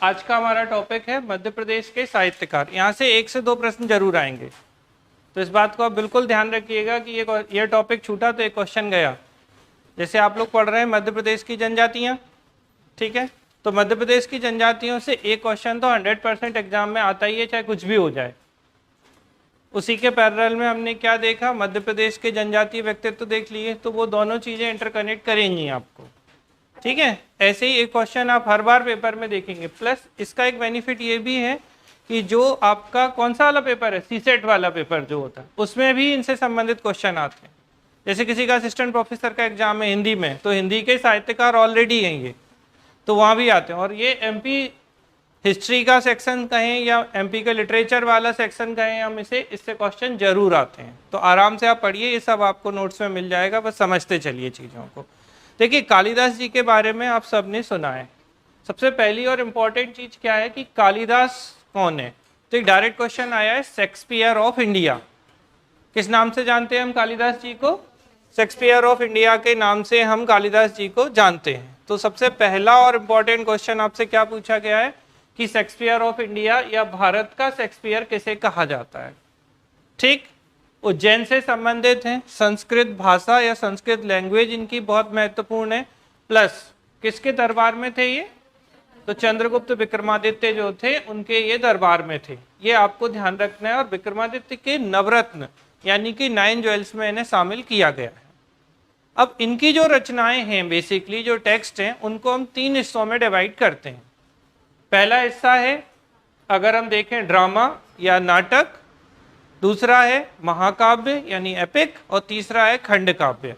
आज का हमारा टॉपिक है मध्य प्रदेश के साहित्यकार। यहाँ से 1 से 2 प्रश्न जरूर आएंगे, तो इस बात को आप बिल्कुल ध्यान रखिएगा कि ये टॉपिक छूटा तो एक क्वेश्चन गया। जैसे आप लोग पढ़ रहे हैं मध्य प्रदेश की जनजातियाँ, ठीक है, तो मध्य प्रदेश की जनजातियों से एक क्वेश्चन तो 100% एग्जाम में आता ही है, चाहे कुछ भी हो जाए। उसी के पैरेलल में हमने क्या देखा, मध्य प्रदेश के जनजातीय व्यक्तित्व देख लिए, तो वो दोनों चीज़ें इंटरकनेक्ट करेंगी आपको, ठीक है। ऐसे ही एक क्वेश्चन आप हर बार पेपर में देखेंगे। प्लस इसका एक बेनिफिट ये भी है कि जो आपका कौन सा वाला पेपर है, सीसेट वाला पेपर जो होता है, उसमें भी इनसे संबंधित क्वेश्चन आते हैं। जैसे किसी का असिस्टेंट प्रोफेसर का एग्जाम है हिंदी में, तो हिंदी के साहित्यकार ऑलरेडी हैं ये, तो वहाँ भी आते हैं। और ये एमपी हिस्ट्री का सेक्शन कहें या एमपी का लिटरेचर वाला सेक्शन कहें हम इसे, इससे क्वेश्चन जरूर आते हैं। तो आराम से आप पढ़िए, ये सब आपको नोट्स में मिल जाएगा, बस समझते चलिए चीज़ों को। देखिए, कालिदास जी के बारे में आप सबने सुना है। सबसे पहली और इम्पॉर्टेंट चीज़ क्या है कि कालिदास कौन है। तो एक डायरेक्ट क्वेश्चन आया है, शेक्सपियर ऑफ इंडिया। किस नाम से जानते हैं हम कालिदास जी को? शेक्सपियर ऑफ इंडिया के नाम से हम कालिदास जी को जानते हैं। तो सबसे पहला और इम्पॉर्टेंट क्वेश्चन आपसे क्या पूछा गया है कि शेक्सपियर ऑफ इंडिया या भारत का शेक्सपियर किसे कहा जाता है। ठीक, उज्जैन से संबंधित हैं, संस्कृत भाषा या संस्कृत लैंग्वेज इनकी बहुत महत्वपूर्ण है। प्लस किसके दरबार में थे ये, तो चंद्रगुप्त विक्रमादित्य जो थे उनके ये दरबार में थे, ये आपको ध्यान रखना है। और विक्रमादित्य के नवरत्न यानी कि 9 ज्वेल्स में इन्हें शामिल किया गया है। अब इनकी जो रचनाएं हैं, बेसिकली जो टेक्स्ट हैं, उनको हम 3 हिस्सों में डिवाइड करते हैं। पहला हिस्सा है, अगर हम देखें, ड्रामा या नाटक, दूसरा है महाकाव्य यानी एपिक, और तीसरा है खंड काव्य।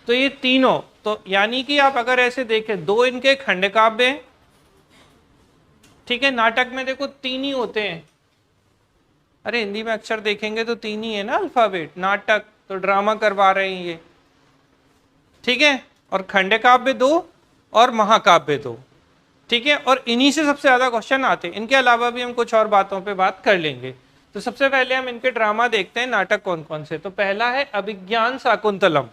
तो ये तीनों, तो यानी कि आप अगर ऐसे देखें, 2 इनके खंड काव्य हैं, ठीक है। नाटक में देखो 3 ही होते हैं, अरे हिंदी में अक्षर देखेंगे तो 3 ही है ना अल्फाबेट। नाटक तो ड्रामा करवा रहे हैं ये, ठीक है, और खंड काव्य 2 और महाकाव्य 2, ठीक है। और इन्हीं से सबसे ज्यादा क्वेश्चन आते हैं। इनके अलावा भी हम कुछ और बातों पे बात कर लेंगे। तो सबसे पहले हम इनके ड्रामा देखते हैं, नाटक कौन कौन से। तो पहला है अभिज्ञान शाकुंतलम,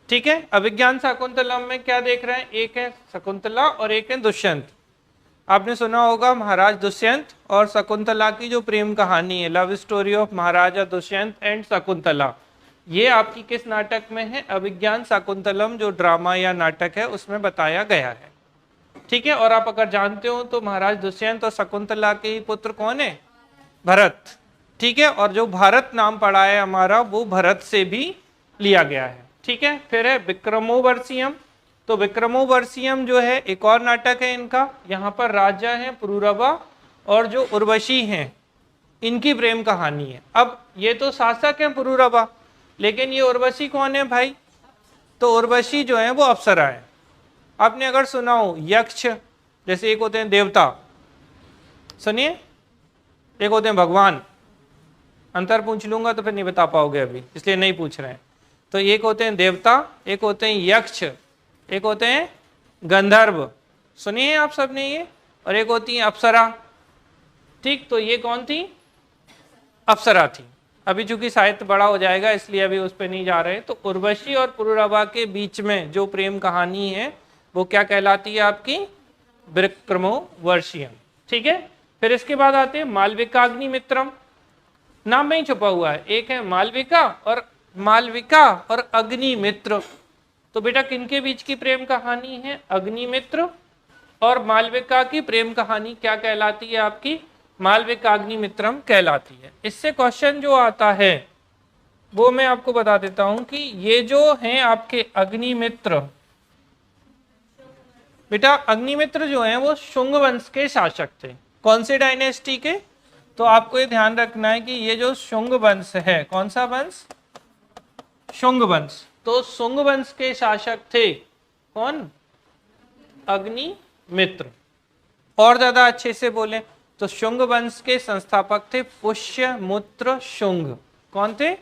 ठीक है। अभिज्ञान शाकुंतलम में क्या देख रहे हैं, एक है शकुंतला और एक है दुष्यंत। आपने सुना होगा महाराज दुष्यंत और शकुंतला की जो प्रेम कहानी है, love story of Maharaja Dushyant and Shakuntala, ये आपकी किस नाटक में है, अभिज्ञान शाकुंतलम जो ड्रामा या नाटक है उसमें बताया गया है, ठीक है। और आप अगर जानते हो तो महाराज दुष्यंत और शकुंतला के ही पुत्र कौन है, भरत, ठीक है। और जो भारत नाम पड़ा है हमारा, वो भरत से भी लिया गया है, ठीक है। फिर है विक्रमोर्वशीयम। तो विक्रमोर्वशीयम जो है एक और नाटक है इनका। यहाँ पर राजा है पुरूरवा और जो उर्वशी हैं इनकी प्रेम कहानी है। अब ये तो शासक है पुरूरवा, लेकिन ये उर्वशी कौन है भाई, तो उर्वशी जो है वो अप्सरा है। आपने अगर सुना हो यक्ष, जैसे एक होते हैं देवता, सुनिए, एक होते हैं भगवान। अंतर पूछ लूंगा तो फिर नहीं बता पाओगे अभी, इसलिए नहीं पूछ रहे हैं। तो एक होते हैं देवता, एक होते हैं यक्ष, एक होते हैं गंधर्व, सुनिए आप सबने ये, और एक होती है अप्सरा, ठीक। तो ये कौन थी, अप्सरा थी। अभी चूंकि साहित्य बड़ा हो जाएगा इसलिए अभी उस पर नहीं जा रहे। तो उर्वशी और पुरूरवा के बीच में जो प्रेम कहानी है वो क्या कहलाती है आपकी, विक्रमोर्वशीयम, ठीक है। फिर इसके बाद आते हैं मालविकाग्निमित्रम, नाम में ही छुपा हुआ है, एक है मालविका और अग्निमित्र। तो बेटा किनके बीच की प्रेम कहानी है, अग्निमित्र और मालविका की प्रेम कहानी क्या कहलाती है आपकी, मालविकाग्निमित्रम कहलाती है। इससे क्वेश्चन जो आता है वो मैं आपको बता देता हूं कि ये जो हैं आपके अग्निमित्र, बेटा अग्निमित्र जो हैं वो शुंग वंश के शासक थे। कौन से डायनेस्टी के, तो आपको ये ध्यान रखना है कि ये जो शुंग वंश है, कौन सा वंश, शुंग वंश। तो शुंग वंश के शासक थे कौन, अग्निमित्र। और ज्यादा अच्छे से बोले तो शुंग वंश के संस्थापक थे पुष्यमित्र शुंग। कौन थे,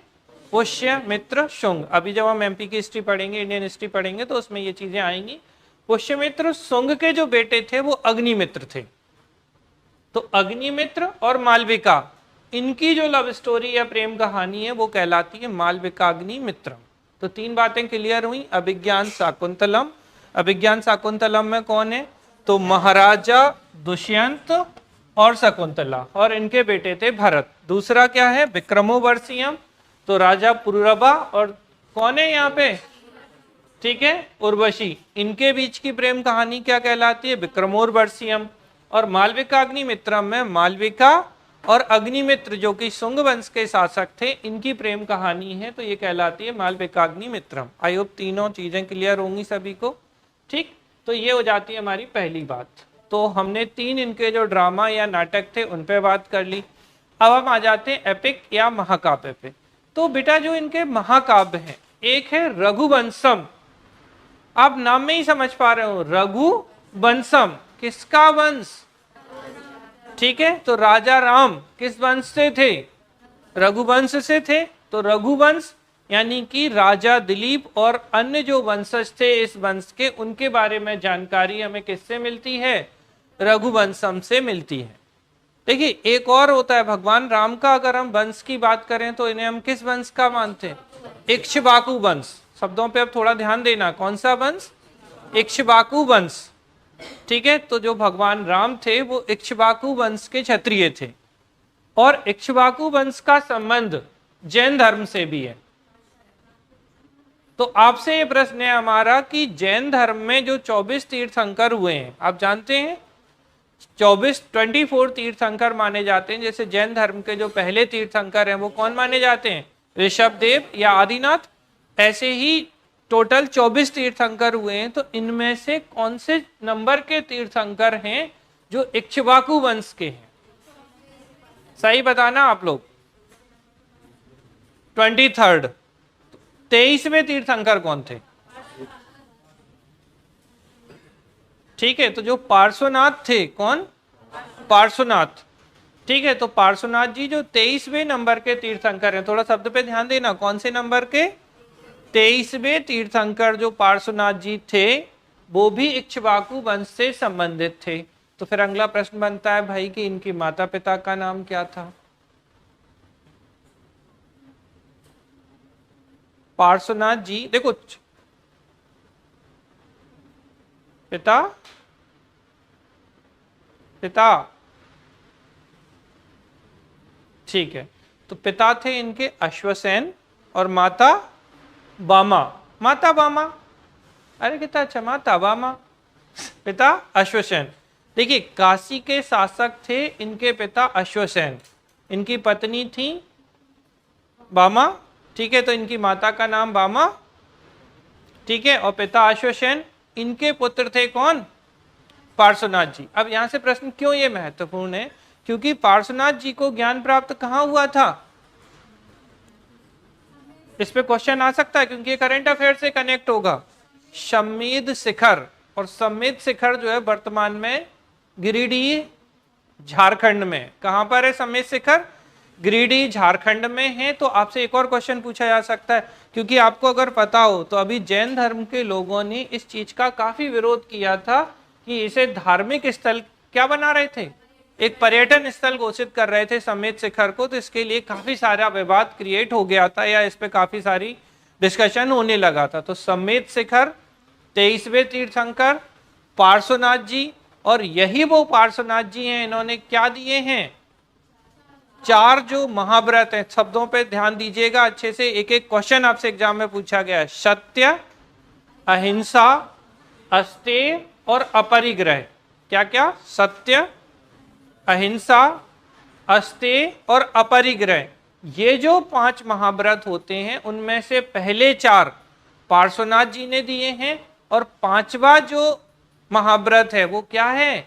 पुष्यमित्र शुंग। अभी जब हम एमपी की हिस्ट्री पढ़ेंगे, इंडियन हिस्ट्री पढ़ेंगे, तो उसमें ये चीजें आएंगी। पुष्यमित्र शुंग के जो बेटे थे वो अग्निमित्र थे। तो अग्निमित्र और मालविका, इनकी जो लव स्टोरी या प्रेम कहानी है वो कहलाती है मालविकाग्निमित्रम। तो 3 बातें क्लियर हुई। अभिज्ञान शाकुंतलम, अभिज्ञान शाकुंतलम में कौन है, तो महाराजा दुष्यंत और शकुंतला, और इनके बेटे थे भरत। दूसरा क्या है, विक्रमोर्वशीयम, तो राजा पुरुरवा और कौन है यहाँ पे, ठीक है, उर्वशी। इनके बीच की प्रेम कहानी क्या कहलाती है, विक्रमोर्वशीयम। और मालविका अग्निमित्रम में मालविका और अग्निमित्र जो कि शुंग वंश के शासक थे, इनकी प्रेम कहानी है, तो ये कहलाती है मालविका अग्निमित्रम। आई होप तीनों चीजें क्लियर होंगी सभी को, ठीक। तो ये हो जाती है हमारी पहली बात। तो हमने 3 इनके जो ड्रामा या नाटक थे उन पे बात कर ली। अब हम आ जाते हैं एपिक या महाकाव्य पे। तो बेटा जो इनके महाकाव्य हैं, एक है रघुवंशम, आप नाम में ही समझ पा रहे हो, रघुवंशम किसका वंश, ठीक है। तो राजा राम किस वंश से थे, रघुवंश से थे। तो रघुवंश यानी कि राजा दिलीप और अन्य जो वंशज थे इस वंश के, उनके बारे में जानकारी हमें किससे मिलती है, रघुवंशम से मिलती है। देखिए एक और होता है भगवान राम का, अगर हम वंश की बात करें तो इन्हें हम किस वंश का मानते हैं, इक्ष्वाकु वंश। शब्दों पे अब थोड़ा ध्यान देना, कौन सा वंश, इक्ष्वाकु वंश, ठीक है। तो जो भगवान राम थे वो इक्ष्वाकु वंश के क्षत्रिय थे, और इक्ष्वाकु वंश का संबंध जैन धर्म से भी है। तो आपसे ये प्रश्न है हमारा कि जैन धर्म में जो 24 तीर्थंकर हुए हैं, आप जानते हैं 24 तीर्थंकर माने जाते हैं। जैसे जैन धर्म के जो पहले तीर्थंकर हैं वो कौन माने जाते हैं, ऋषभदेव या आदिनाथ। ऐसे ही टोटल 24 तीर्थंकर हुए हैं। तो इनमें से कौन से नंबर के तीर्थंकर हैं जो इक्ष्वाकु वंश के हैं, सही बताना आप लोग। 23rd 23वें तीर्थंकर कौन थे, ठीक है। तो जो पार्श्वनाथ थे, कौन, पार्श्वनाथ, ठीक है। तो पार्श्वनाथ जी जो 23वें नंबर के तीर्थंकर हैं, थोड़ा शब्द पे ध्यान देना, कौन से नंबर के, 23वें तीर्थंकर जो पार्श्वनाथ जी थे वो भी इक्ष्वाकु वंश से संबंधित थे। तो फिर अगला प्रश्न बनता है भाई कि इनके माता पिता का नाम क्या था। पार्श्वनाथ जी, देखो पिता पिता, ठीक है। तो पिता थे इनके अश्वसेन और माता वामा, माता वामा, अरे कितना अच्छा, माता वामा, पिता अश्वसेन। देखिए काशी के शासक थे इनके पिता अश्वसेन, इनकी पत्नी थी वामा, ठीक है। तो इनकी माता का नाम वामा, ठीक है, और पिता अश्वसेन। इनके पुत्र थे कौन, पार्श्वनाथ जी। अब यहां से प्रश्न क्यों ये महत्वपूर्ण है, क्योंकि पार्श्वनाथ जी को ज्ञान प्राप्त कहां हुआ था, इस पे क्वेश्चन आ सकता है क्योंकि ये करंट अफेयर से कनेक्ट होगा। समेध शिखर, और समेध शिखर जो है वर्तमान में गिरिडीह झारखंड में, कहां पर है समेध शिखर, गिरिडीह झारखंड में है। तो आपसे एक और क्वेश्चन पूछा जा सकता है, क्योंकि आपको अगर पता हो तो अभी जैन धर्म के लोगों ने इस चीज का काफी विरोध किया था कि इसे धार्मिक स्थल क्या बना रहे थे, एक पर्यटन स्थल घोषित कर रहे थे समेध शिखर को। तो इसके लिए काफी सारा विवाद क्रिएट हो गया था, या इस पे काफी सारी डिस्कशन होने लगा था। तो समेध शिखर 23वें तीर्थंकर पार्श्वनाथ जी, और यही वो पार्श्वनाथ जी हैं, इन्होंने क्या दिए हैं, 4 जो महाव्रत हैं। शब्दों पे ध्यान दीजिएगा अच्छे से, एक एक क्वेश्चन आपसे एग्जाम में पूछा गया है। सत्य, अहिंसा, अस्तेय और अपरिग्रह। क्या क्या, सत्य, अहिंसा, अस्तेय और अपरिग्रह। ये जो 5 महाव्रत होते हैं उनमें से पहले 4 पार्श्वनाथ जी ने दिए हैं, और 5वां जो महाव्रत है वो क्या है,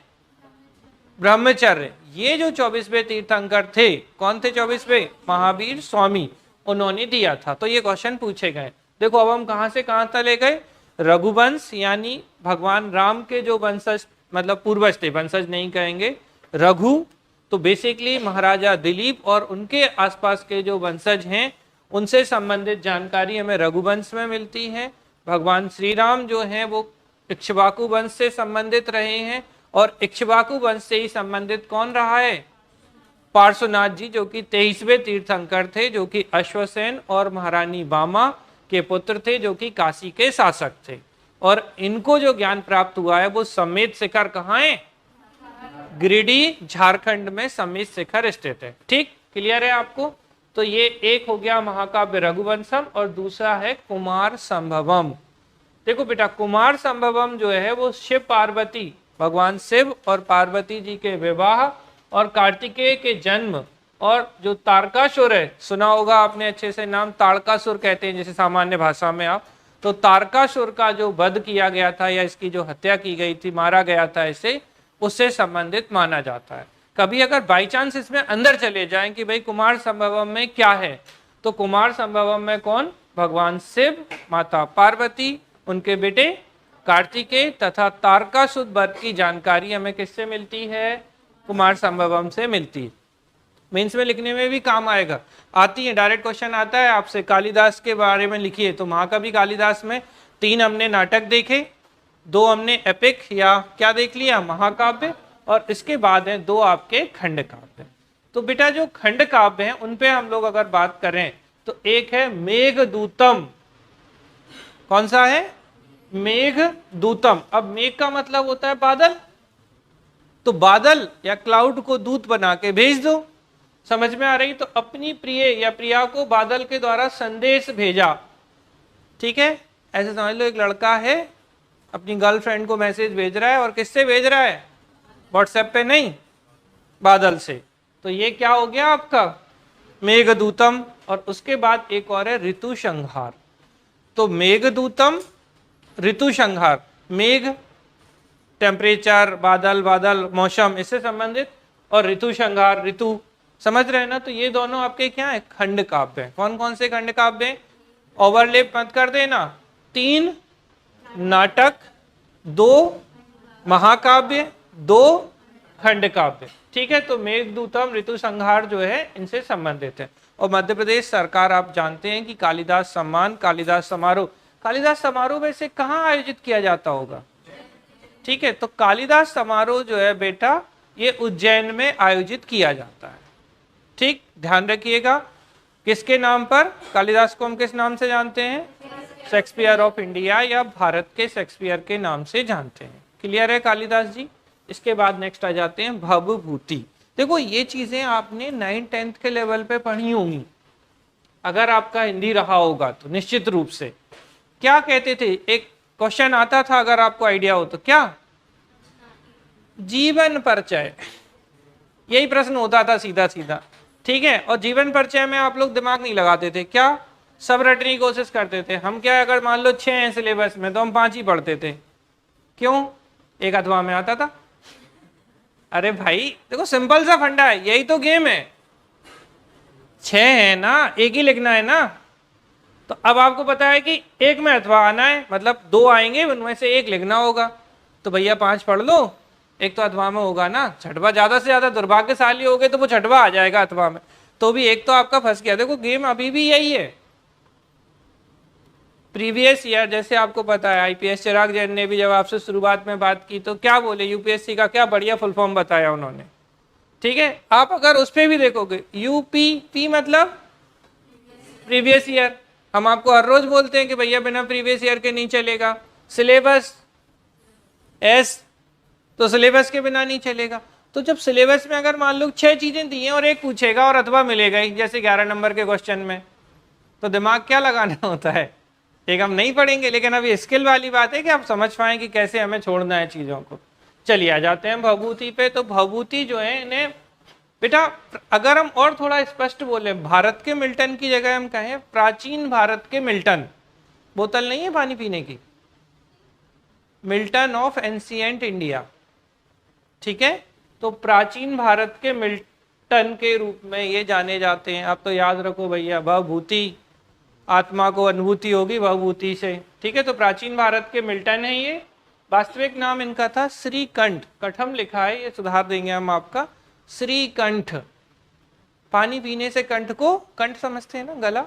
ब्रह्मचर्य। ये जो 24वें तीर्थंकर थे, कौन थे 24वें, महावीर स्वामी, उन्होंने दिया था। तो ये क्वेश्चन पूछे गए। देखो अब हम कहां से कहां चले गए, रघुवंश यानी भगवान राम के जो वंशज, मतलब पूर्वज थे, वंशज नहीं कहेंगे, रघु, तो बेसिकली महाराजा दिलीप और उनके आसपास के जो वंशज हैं उनसे संबंधित जानकारी हमें रघुवंश में मिलती है। भगवान श्री राम जो हैं वो इक्ष्वाकु वंश से संबंधित रहे हैं, और इक्ष्वाकु वंश से ही संबंधित कौन रहा है, पार्श्वनाथ जी, जो कि 23वें तीर्थंकर थे, जो कि अश्वसेन और महारानी वामा के पुत्र थे, जो कि काशी के शासक थे। और इनको जो ज्ञान प्राप्त हुआ है वो समेत शिखर कहाँ है? गिरिडीह झारखंड में समेत शिखर स्थित है। ठीक, क्लियर है आपको? तो ये एक हो गया महाकाव्य रघुवंशम और दूसरा है कुमार संभवम। देखो बेटा, कुमार संभवम जो है वो शिव पार्वती, भगवान शिव और पार्वती जी के विवाह और कार्तिकेय के जन्म और जो तारकासुर है, सुना होगा आपने अच्छे से नाम, तारकासुर कहते हैं जैसे सामान्य भाषा में आप, तो तारकासुर का जो वध किया गया था या इसकी जो हत्या की गई थी, मारा गया था इसे, उससे संबंधित माना जाता है। कभी अगर बाई चांस इसमें अंदर चले जाएं कि भाई कुमार संभवम में क्या है, तो कुमार संभवम में कौन? भगवान शिव, माता पार्वती, उनके बेटे कार्तिकेय तथा तारकासुर वध की जानकारी हमें किससे मिलती है? कुमार संभवम से मिलती है। मेंस में लिखने में भी काम आएगा, आती है, डायरेक्ट क्वेश्चन आता है आपसे कालिदास के बारे में लिखिए, तो महाकवि कालिदास में 3 हमने नाटक देखे, 2 हमने एपिक या क्या देख लिया, महाकाव्य, और इसके बाद हैं 2 आपके खंड काव्य। तो बेटा जो खंड काव्य हैं उन पे हम लोग अगर बात करें तो एक है मेघदूतम। कौन सा है? मेघदूतम। अब मेघ का मतलब होता है बादल, तो बादल या क्लाउड को दूत बना के भेज दो। समझ में आ रही? तो अपनी प्रिय या प्रिया को बादल के द्वारा संदेश भेजा। ठीक है, ऐसे समझ लो एक लड़का है अपनी गर्लफ्रेंड को मैसेज भेज रहा है, और किससे भेज रहा है? व्हाट्सएप पे नहीं, बादल से। तो ये क्या हो गया आपका? मेघदूतम। और उसके बाद एक और है ऋतु संहार। तो मेघदूतम, ऋतु संहार, मेघ टेम्परेचर, बादल, बादल मौसम इससे संबंधित, और ऋतु संहार ऋतु, समझ रहे हैं ना? तो ये दोनों आपके क्या है? खंड काव्य हैं। कौन कौन से खंड काव्य हैं? ओवरलेप मत कर देना, 3 नाटक, 2 महाकाव्य, 2 खंड काव्य। ठीक है, तो मेघदूतम, ऋतु संहार जो है इनसे संबंधित है। और मध्य प्रदेश सरकार आप जानते हैं कि कालिदास सम्मान, कालिदास समारोह वैसे कहाँ आयोजित किया जाता होगा? ठीक है, तो कालिदास समारोह जो है बेटा ये उज्जैन में आयोजित किया जाता है। ठीक, ध्यान रखिएगा। किसके नाम पर? कालिदास को हम किस नाम से जानते हैं? शेक्सपियर ऑफ इंडिया या भारत के शेक्सपियर के नाम से जानते हैं। क्लियर है कालिदास जी? इसके बाद नेक्स्ट आ जाते हैं भवभूति। देखो ये चीजें आपने 9th-10th के लेवल पे पढ़ी होंगी, अगर आपका हिंदी रहा होगा तो निश्चित रूप से। क्या कहते थे? एक क्वेश्चन आता था अगर आपको आइडिया हो तो, क्या? जीवन परिचय, यही प्रश्न होता था सीधा सीधा। ठीक है, और जीवन परिचय में आप लोग दिमाग नहीं लगाते थे, क्या सब रटने की कोशिश करते थे। हम क्या, अगर मान लो 6 हैं सिलेबस में तो हम 5 ही पढ़ते थे। क्यों? एक अथवा में आता था। अरे भाई देखो सिंपल सा फंडा है, यही तो गेम है। 6 है ना, एक ही लिखना है ना। तो अब आपको पता है कि एक में अथवा आना है, मतलब 2 आएंगे, उनमें से एक लिखना होगा। तो भैया 5 पढ़ लो, एक तो अथवा में होगा ना। छठवा ज्यादा से ज्यादा दुर्भाग्यशाली हो गए तो वो छठवा आ जाएगा अथवा में, तो भी एक तो आपका फंस गया। देखो गेम अभी भी यही है। प्रीवियस ईयर जैसे आपको पता है, आईपीएस चिराग जैन ने भी जब आपसे शुरुआत में बात की तो क्या बोले, यूपीएससी का क्या बढ़िया फुल फॉर्म बताया उन्होंने। ठीक है, आप अगर उस पर भी देखोगे, यूपी मतलब प्रीवियस ईयर, हम आपको हर रोज बोलते हैं कि भैया बिना प्रीवियस ईयर के नहीं चलेगा। सिलेबस एस, तो सिलेबस के बिना नहीं चलेगा। तो जब सिलेबस में अगर मान लो 6 चीजें दी हैं और एक पूछेगा और अथवा मिलेगा ही, जैसे 11 नंबर के क्वेश्चन में, तो दिमाग क्या लगाना होता है? एक हम नहीं पढ़ेंगे, लेकिन अभी स्किल वाली बात है कि आप समझ पाएं कि कैसे हमें छोड़ना है चीजों को। चलिए आ जाते हैं भवभूति पे। तो भवभूति जो है इन्हें बेटा, अगर हम और थोड़ा स्पष्ट बोले, भारत के मिल्टन की जगह हम कहें प्राचीन भारत के मिल्टन। बोतल नहीं है पानी पीने की, मिल्टन ऑफ एंशिएंट इंडिया। ठीक है, तो प्राचीन भारत के मिल्टन के रूप में ये जाने जाते हैं। आप तो याद रखो भैया, भवभूति, आत्मा को अनुभूति होगी भवभूति से। ठीक है, तो प्राचीन भारत के मिल्टन है ये। वास्तविक नाम इनका था श्रीकंठ, कठम लिखा है, ये सुधार देंगे हम आपका, श्रीकंठ। पानी पीने से कंठ को, कंठ समझते हैं ना, गला,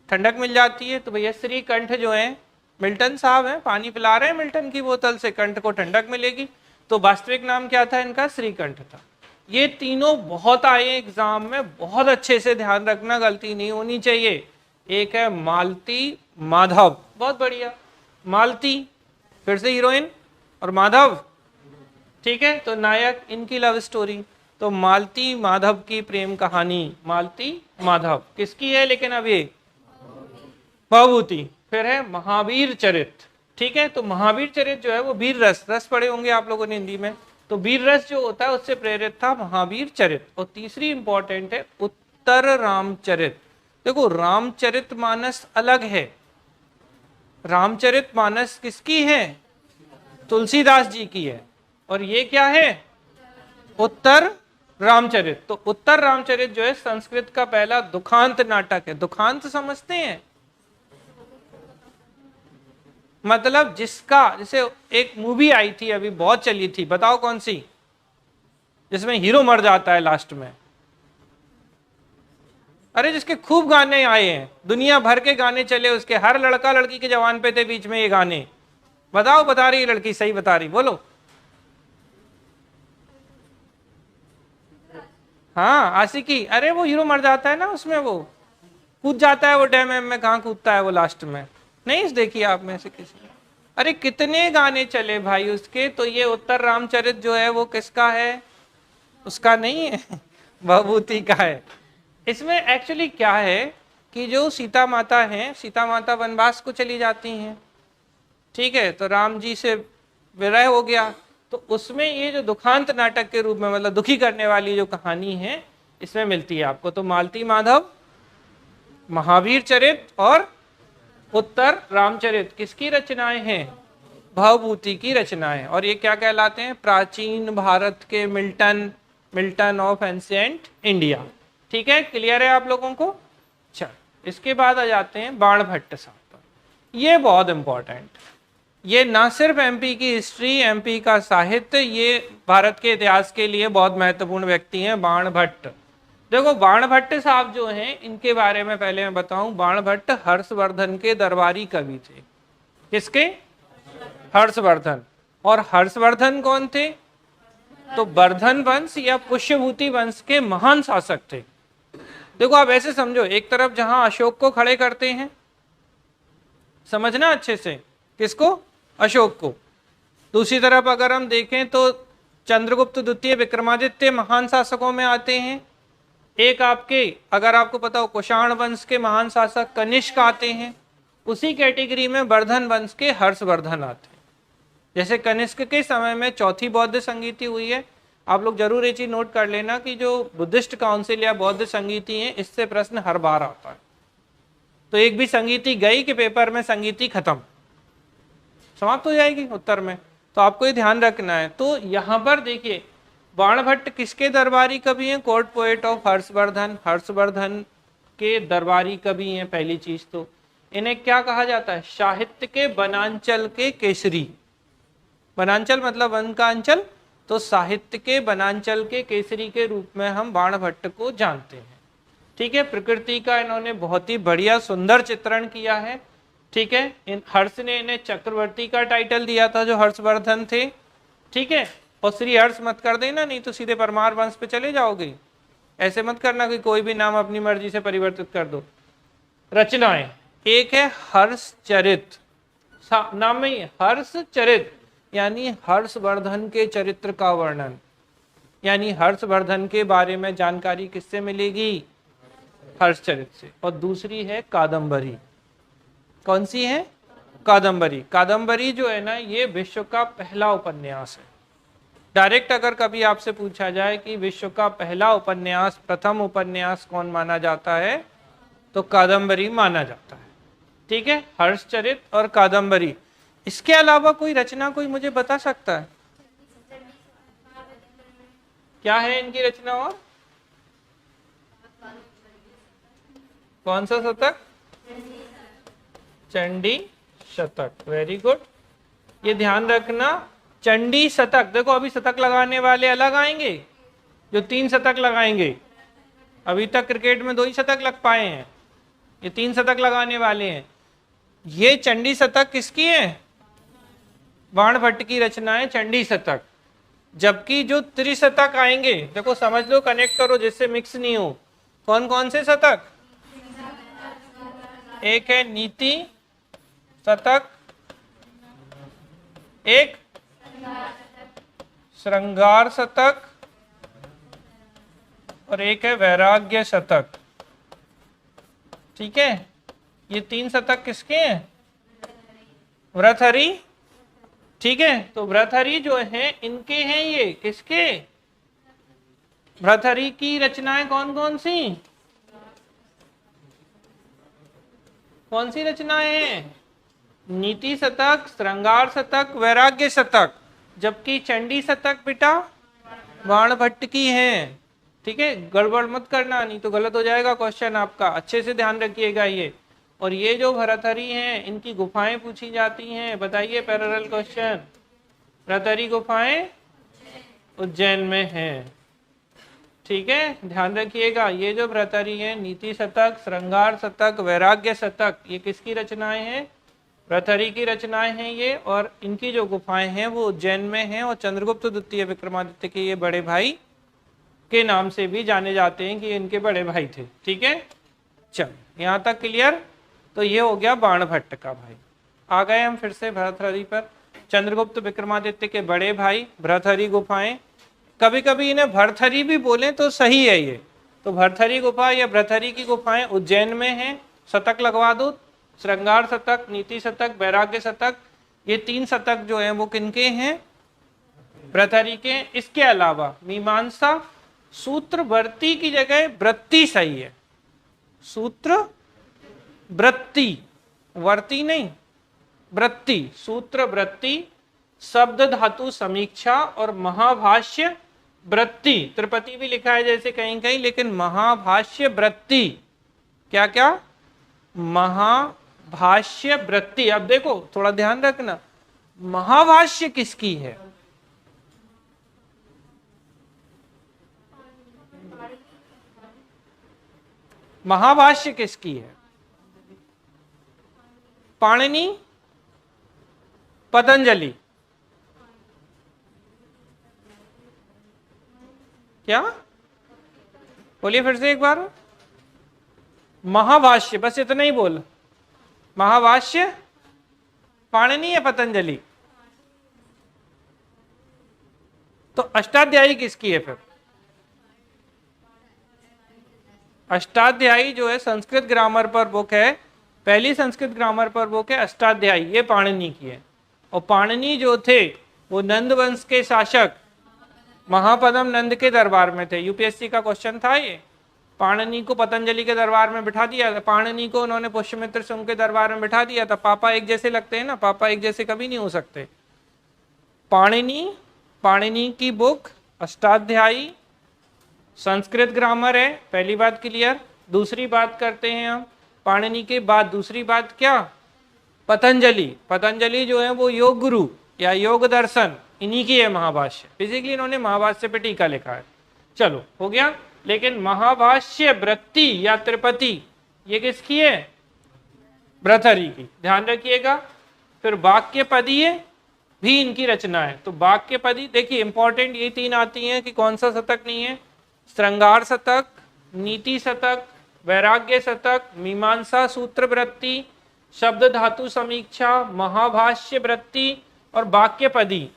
ठंडक मिल जाती है। तो भैया श्रीकंठ जो है मिल्टन साहब हैं, पानी पिला रहे हैं मिल्टन की बोतल से, कंठ को ठंडक मिलेगी। तो वास्तविक नाम क्या था इनका? श्रीकंठ था। ये तीनों बहुत आए एग्जाम में, बहुत अच्छे से ध्यान रखना, गलती नहीं होनी चाहिए। एक है मालती माधव, बहुत बढ़िया। मालती फिर से हीरोइन और माधव, ठीक है, तो नायक, इनकी लव स्टोरी। तो मालती माधव की प्रेम कहानी, मालती माधव किसकी है लेकिन अब ये भवभूति। फिर है महावीर चरित, ठीक है, तो महावीर चरित जो है वो वीर रस, रस पढ़े होंगे आप लोगों ने हिंदी में, तो वीर रस जो होता है उससे प्रेरित था महावीर चरित। और तीसरी इंपॉर्टेंट है उत्तर रामचरित। देखो रामचरित मानस अलग है, रामचरित मानस किसकी है, तुलसीदास जी की है, और ये क्या है, उत्तर रामचरित। तो उत्तर रामचरित जो है संस्कृत का पहला दुखांत नाटक है। दुखांत समझते हैं, मतलब जिसका, जैसे एक मूवी आई थी अभी बहुत चली थी, बताओ कौन सी, जिसमें हीरो मर जाता है लास्ट में, अरे जिसके खूब गाने आए हैं, दुनिया भर के गाने चले उसके, हर लड़का लड़की के जवान पे थे बीच में ये गाने। बताओ, बता रही लड़की, सही बता रही, बोलो। हाँ आशिकी, अरे वो हीरो मर जाता है ना उसमें, वो कूद जाता है वो डैम में, कहाँ कूदता है वो लास्ट में, नहीं देखिए आप में से किसी ने? अरे कितने गाने चले भाई उसके। तो ये उत्तर रामचरित जो है वो किसका है, उसका नहीं है, भवभूति का है। इसमें एक्चुअली क्या है कि जो सीता माता हैं, सीता माता वनवास को चली जाती हैं, ठीक है, तो राम जी से विरह हो गया, तो उसमें ये जो दुखांत नाटक के रूप में, मतलब दुखी करने वाली जो कहानी है इसमें मिलती है आपको। तो मालती माधव, महावीर चरित और उत्तर रामचरित किसकी रचनाएं हैं, भवभूति की रचनाएं। और ये क्या कहलाते हैं, प्राचीन भारत के Milton, Milton of ancient India. ठीक है, क्लियर है आप लोगों को। चल इसके बाद आ जाते हैं बाणभट्ट साहब पर। ये बहुत इंपॉर्टेंट, ये ना सिर्फ एमपी की हिस्ट्री, एमपी का साहित्य, ये भारत के इतिहास के लिए बहुत महत्वपूर्ण व्यक्ति हैं बाणभट्ट। देखो बाणभट्ट साहब जो हैं, इनके बारे में पहले मैं बताऊं, बाणभट्ट हर्षवर्धन के दरबारी कवि थे। किसके, हर्षवर्धन। और हर्षवर्धन कौन थे, तो वर्धन वंश या पुष्यभूति वंश के महान शासक थे। देखो आप ऐसे समझो, एक तरफ जहां अशोक को खड़े करते हैं, समझना अच्छे से, किसको, अशोक को, दूसरी तरफ अगर हम देखें तो चंद्रगुप्त द्वितीय, विक्रमादित्य महान शासकों में आते हैं। एक आपके, अगर आपको पता हो, कुषाण वंश के महान शासक कनिष्क आते हैं। उसी कैटेगरी में वर्धन वंश के हर्षवर्धन आते हैं। जैसे कनिष्क के समय में चौथी बौद्ध संगीति हुई है। आप लोग जरूर ये चीज नोट कर लेना कि जो बुद्धिस्ट काउंसिल या बौद्ध संगीति है, इससे प्रश्न हर बार आता है। तो एक भी संगीति गई कि पेपर में संगीति खत्म, समाप्त हो जाएगी उत्तर में, तो आपको ये ध्यान रखना है। तो यहाँ पर देखिए बाणभट्ट किसके दरबारी कवि हैं, court poet of Harshvardhan, Harshvardhan के दरबारी कवि हैं। पहली चीज तो इन्हें क्या कहा जाता है, साहित्य के वनांचल के केसरी। वनांचल मतलब वन का अंचल, तो साहित्य के वनांचल के केसरी के रूप में हम बाणभट्ट को जानते हैं। ठीक है, प्रकृति का इन्होंने बहुत ही बढ़िया सुंदर चित्रण किया है। ठीक है, हर्ष ने इन्हें चक्रवर्ती का टाइटल दिया था जो हर्षवर्धन थे। ठीक है, और श्री हर्ष मत कर देना, नहीं तो सीधे परमार वंश पे चले जाओगे। ऐसे मत करना कि कोई भी नाम अपनी मर्जी से परिवर्तित कर दो। रचनाएं, एक है हर्षचरित, नाम में ही हर्षचरित, यानी हर्षवर्धन के चरित्र का वर्णन, यानी हर्षवर्धन के बारे में जानकारी किससे मिलेगी, हर्षचरित से। और दूसरी है कादंबरी। कौन सी है, कादंबरी। कादंबरी जो है ना, ये विश्व का पहला उपन्यास है। डायरेक्ट अगर कभी आपसे पूछा जाए कि विश्व का पहला उपन्यास, प्रथम उपन्यास कौन माना जाता है, तो कादंबरी माना जाता है। ठीक है, हर्षचरित और कादंबरी। इसके अलावा कोई रचना कोई मुझे बता सकता है, क्या है इनकी रचना? और कौन सा शतक, चंडी शतक। वेरी गुड, ये ध्यान रखना, चंडी शतक। देखो अभी शतक लगाने वाले अलग आएंगे, जो 3 शतक लगाएंगे। अभी तक क्रिकेट में 2 ही शतक लग पाए हैं, ये 3 शतक लगाने वाले हैं। ये चंडी शतक किसकी है, बाणभट्ट की रचना है चंडी शतक। जबकि जो त्रिशतक आएंगे, देखो समझ लो, कनेक्ट करो जिससे मिक्स नहीं हो। कौन कौन से शतक, एक है नीति शतक, एक श्रृंगार शतक और एक है वैराग्य शतक। ठीक है, ये 3 शतक किसके हैं? भर्तृहरि। ठीक है, तो भर्तृहरि जो है इनके हैं, ये किसके? भर्तृहरि की रचनाएं कौन कौन सी? कौन सी रचनाएं हैं? नीति शतक, श्रृंगार शतक, वैराग्य शतक। जबकि चंडी शतक बेटा बाणभट्ट की है। ठीक है, गड़बड़ मत करना, नहीं तो गलत हो जाएगा क्वेश्चन आपका। अच्छे से ध्यान रखिएगा ये। और ये जो भर्तृहरि हैं इनकी गुफाएं पूछी जाती हैं। बताइए पैरेलल क्वेश्चन। भर्तृहरि गुफाएं उज्जैन में हैं। ठीक है, ध्यान रखिएगा। ये जो भर्तृहरि है, नीति शतक, श्रृंगार शतक, वैराग्य शतक, ये किसकी रचनाएं हैं? भर्तृहरि की रचनाएं हैं ये। और इनकी जो गुफाएं हैं वो उज्जैन में हैं। और चंद्रगुप्त द्वितीय विक्रमादित्य के ये बड़े भाई के नाम से भी जाने जाते हैं कि इनके बड़े भाई थे। ठीक है, चल यहाँ तक क्लियर। तो ये हो गया बाणभट्ट का भाई। आ गए हम फिर से भर्तृहरि पर। चंद्रगुप्त विक्रमादित्य के बड़े भाई, भर्तृहरि गुफाएं। कभी कभी इन्हें भर्तृहरि भी बोले तो सही है ये। तो भर्तृहरि गुफा या भर्तृहरि की गुफाएं उज्जैन में हैं। शतक लगवा दो, श्रृंगार शतक, नीति शतक, वैराग्य शतक। ये 3 शतक जो है वो किनके हैं? भर्तृहरि के। इसके अलावा मीमांसा सूत्र वृत्ति की जगह वृत्ति सही है। सूत्र वृत्ति, वर्ती नहीं, वृत्ति, सूत्र वृत्ति, शब्द धातु समीक्षा और महाभाष्य वृत्ति। त्रिपति भी लिखा है जैसे कहीं कहीं, लेकिन महाभाष्य वृत्ति। क्या क्या? महाभाष्य वृत्ति। अब देखो थोड़ा ध्यान रखना, महाभाष्य किसकी है? महाभाष्य किसकी है? पाणिनि, पतंजलि। क्या बोलिए फिर से एक बार। महाभाष्य, बस इतना ही बोल। महाभाष्य पाणिनि या पतंजलि? तो अष्टाध्यायी किसकी है फिर? अष्टाध्यायी जो है संस्कृत ग्रामर पर बुक है, पहली संस्कृत ग्रामर पर बुक है अष्टाध्यायी, ये पाणिनि की है। और पाणिनि जो थे वो नंद वंश के शासक महापद्म नंद के दरबार में थे। यूपीएससी का क्वेश्चन था ये। पाणिनि को पतंजलि के दरबार में बिठा दिया था, पाणिनि को उन्होंने पुष्यमित्र शुंग के दरबार में बिठा दिया था। पापा एक जैसे लगते हैं ना, पापा एक जैसे कभी नहीं हो सकते। पाणिनि की बुक अष्टाध्यायी, संस्कृत ग्रामर है, पहली बात क्लियर। दूसरी बात करते हैं हम पाणिनि के बाद, दूसरी बात क्या? पतंजलि। पतंजलि जो है वो योग गुरु या योग दर्शन, इन्हीं की है महाभाष्य। बेसिकली इन्होंने महाभाष्य पे टीका लिखा है। चलो हो गया। लेकिन महाभाष्य वृत्ति या त्रिपति ये किसकी है? भर्तृहरि की। ध्यान रखिएगा। फिर वाक्यपदीय भी इनकी रचना है। तो वाक्यपदी देखिए इंपॉर्टेंट ये 3 आती हैं कि कौन सा शतक नहीं है? श्रृंगार शतक, नीति शतक, वैराग्य शतक, मीमांसा सूत्र वृत्ति, शब्द धातु समीक्षा, महाभाष्य वृत्ति और वाक्यपदी।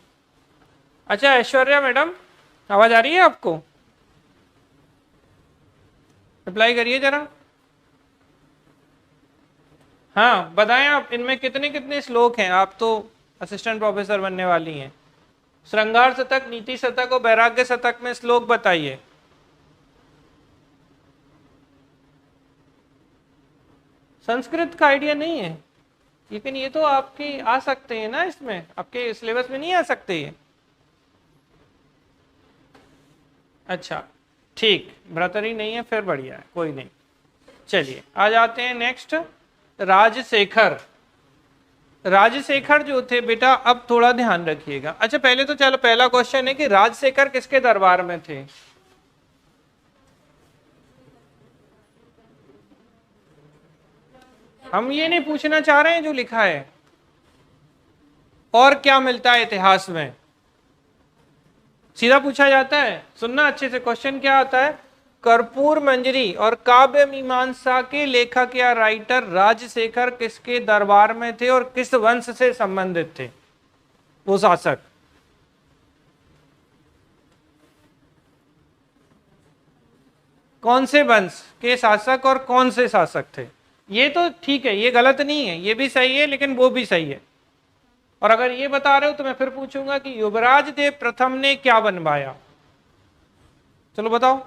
अच्छा ऐश्वर्या मैडम, आवाज आ रही है आपको? रिप्लाई करिए जरा। हाँ बताएं आप, इनमें कितने कितने श्लोक हैं? आप तो असिस्टेंट प्रोफेसर बनने वाली हैं। श्रृंगार शतक, नीति शतक और वैराग्य शतक में श्लोक बताइए। संस्कृत का आइडिया नहीं है, लेकिन ये तो आपके आ सकते हैं ना, इसमें आपके सिलेबस में नहीं आ सकते ये। अच्छा ठीक, भर्तृहरि नहीं है, फिर बढ़िया है, कोई नहीं। चलिए आ जाते हैं नेक्स्ट। राजशेखर। राजशेखर जो थे बेटा, अब थोड़ा ध्यान रखिएगा। अच्छा पहले तो चलो पहला क्वेश्चन है कि राजशेखर किसके दरबार में थे? हम ये नहीं पूछना चाह रहे हैं जो लिखा है, और क्या मिलता है इतिहास में, सीधा पूछा जाता है। सुनना अच्छे से, क्वेश्चन क्या आता है? कर्पूर मंजरी और काव्य मीमांसा के लेखक या राइटर राजशेखर किसके दरबार में थे और किस वंश से संबंधित थे? वो शासक। कौन से वंश के शासक और कौन से शासक थे, ये तो ठीक है, ये गलत नहीं है, ये भी सही है, लेकिन वो भी सही है। और अगर ये बता रहे हो तो मैं फिर पूछूंगा कि युवराज देव प्रथम ने क्या बनवाया, चलो बताओ।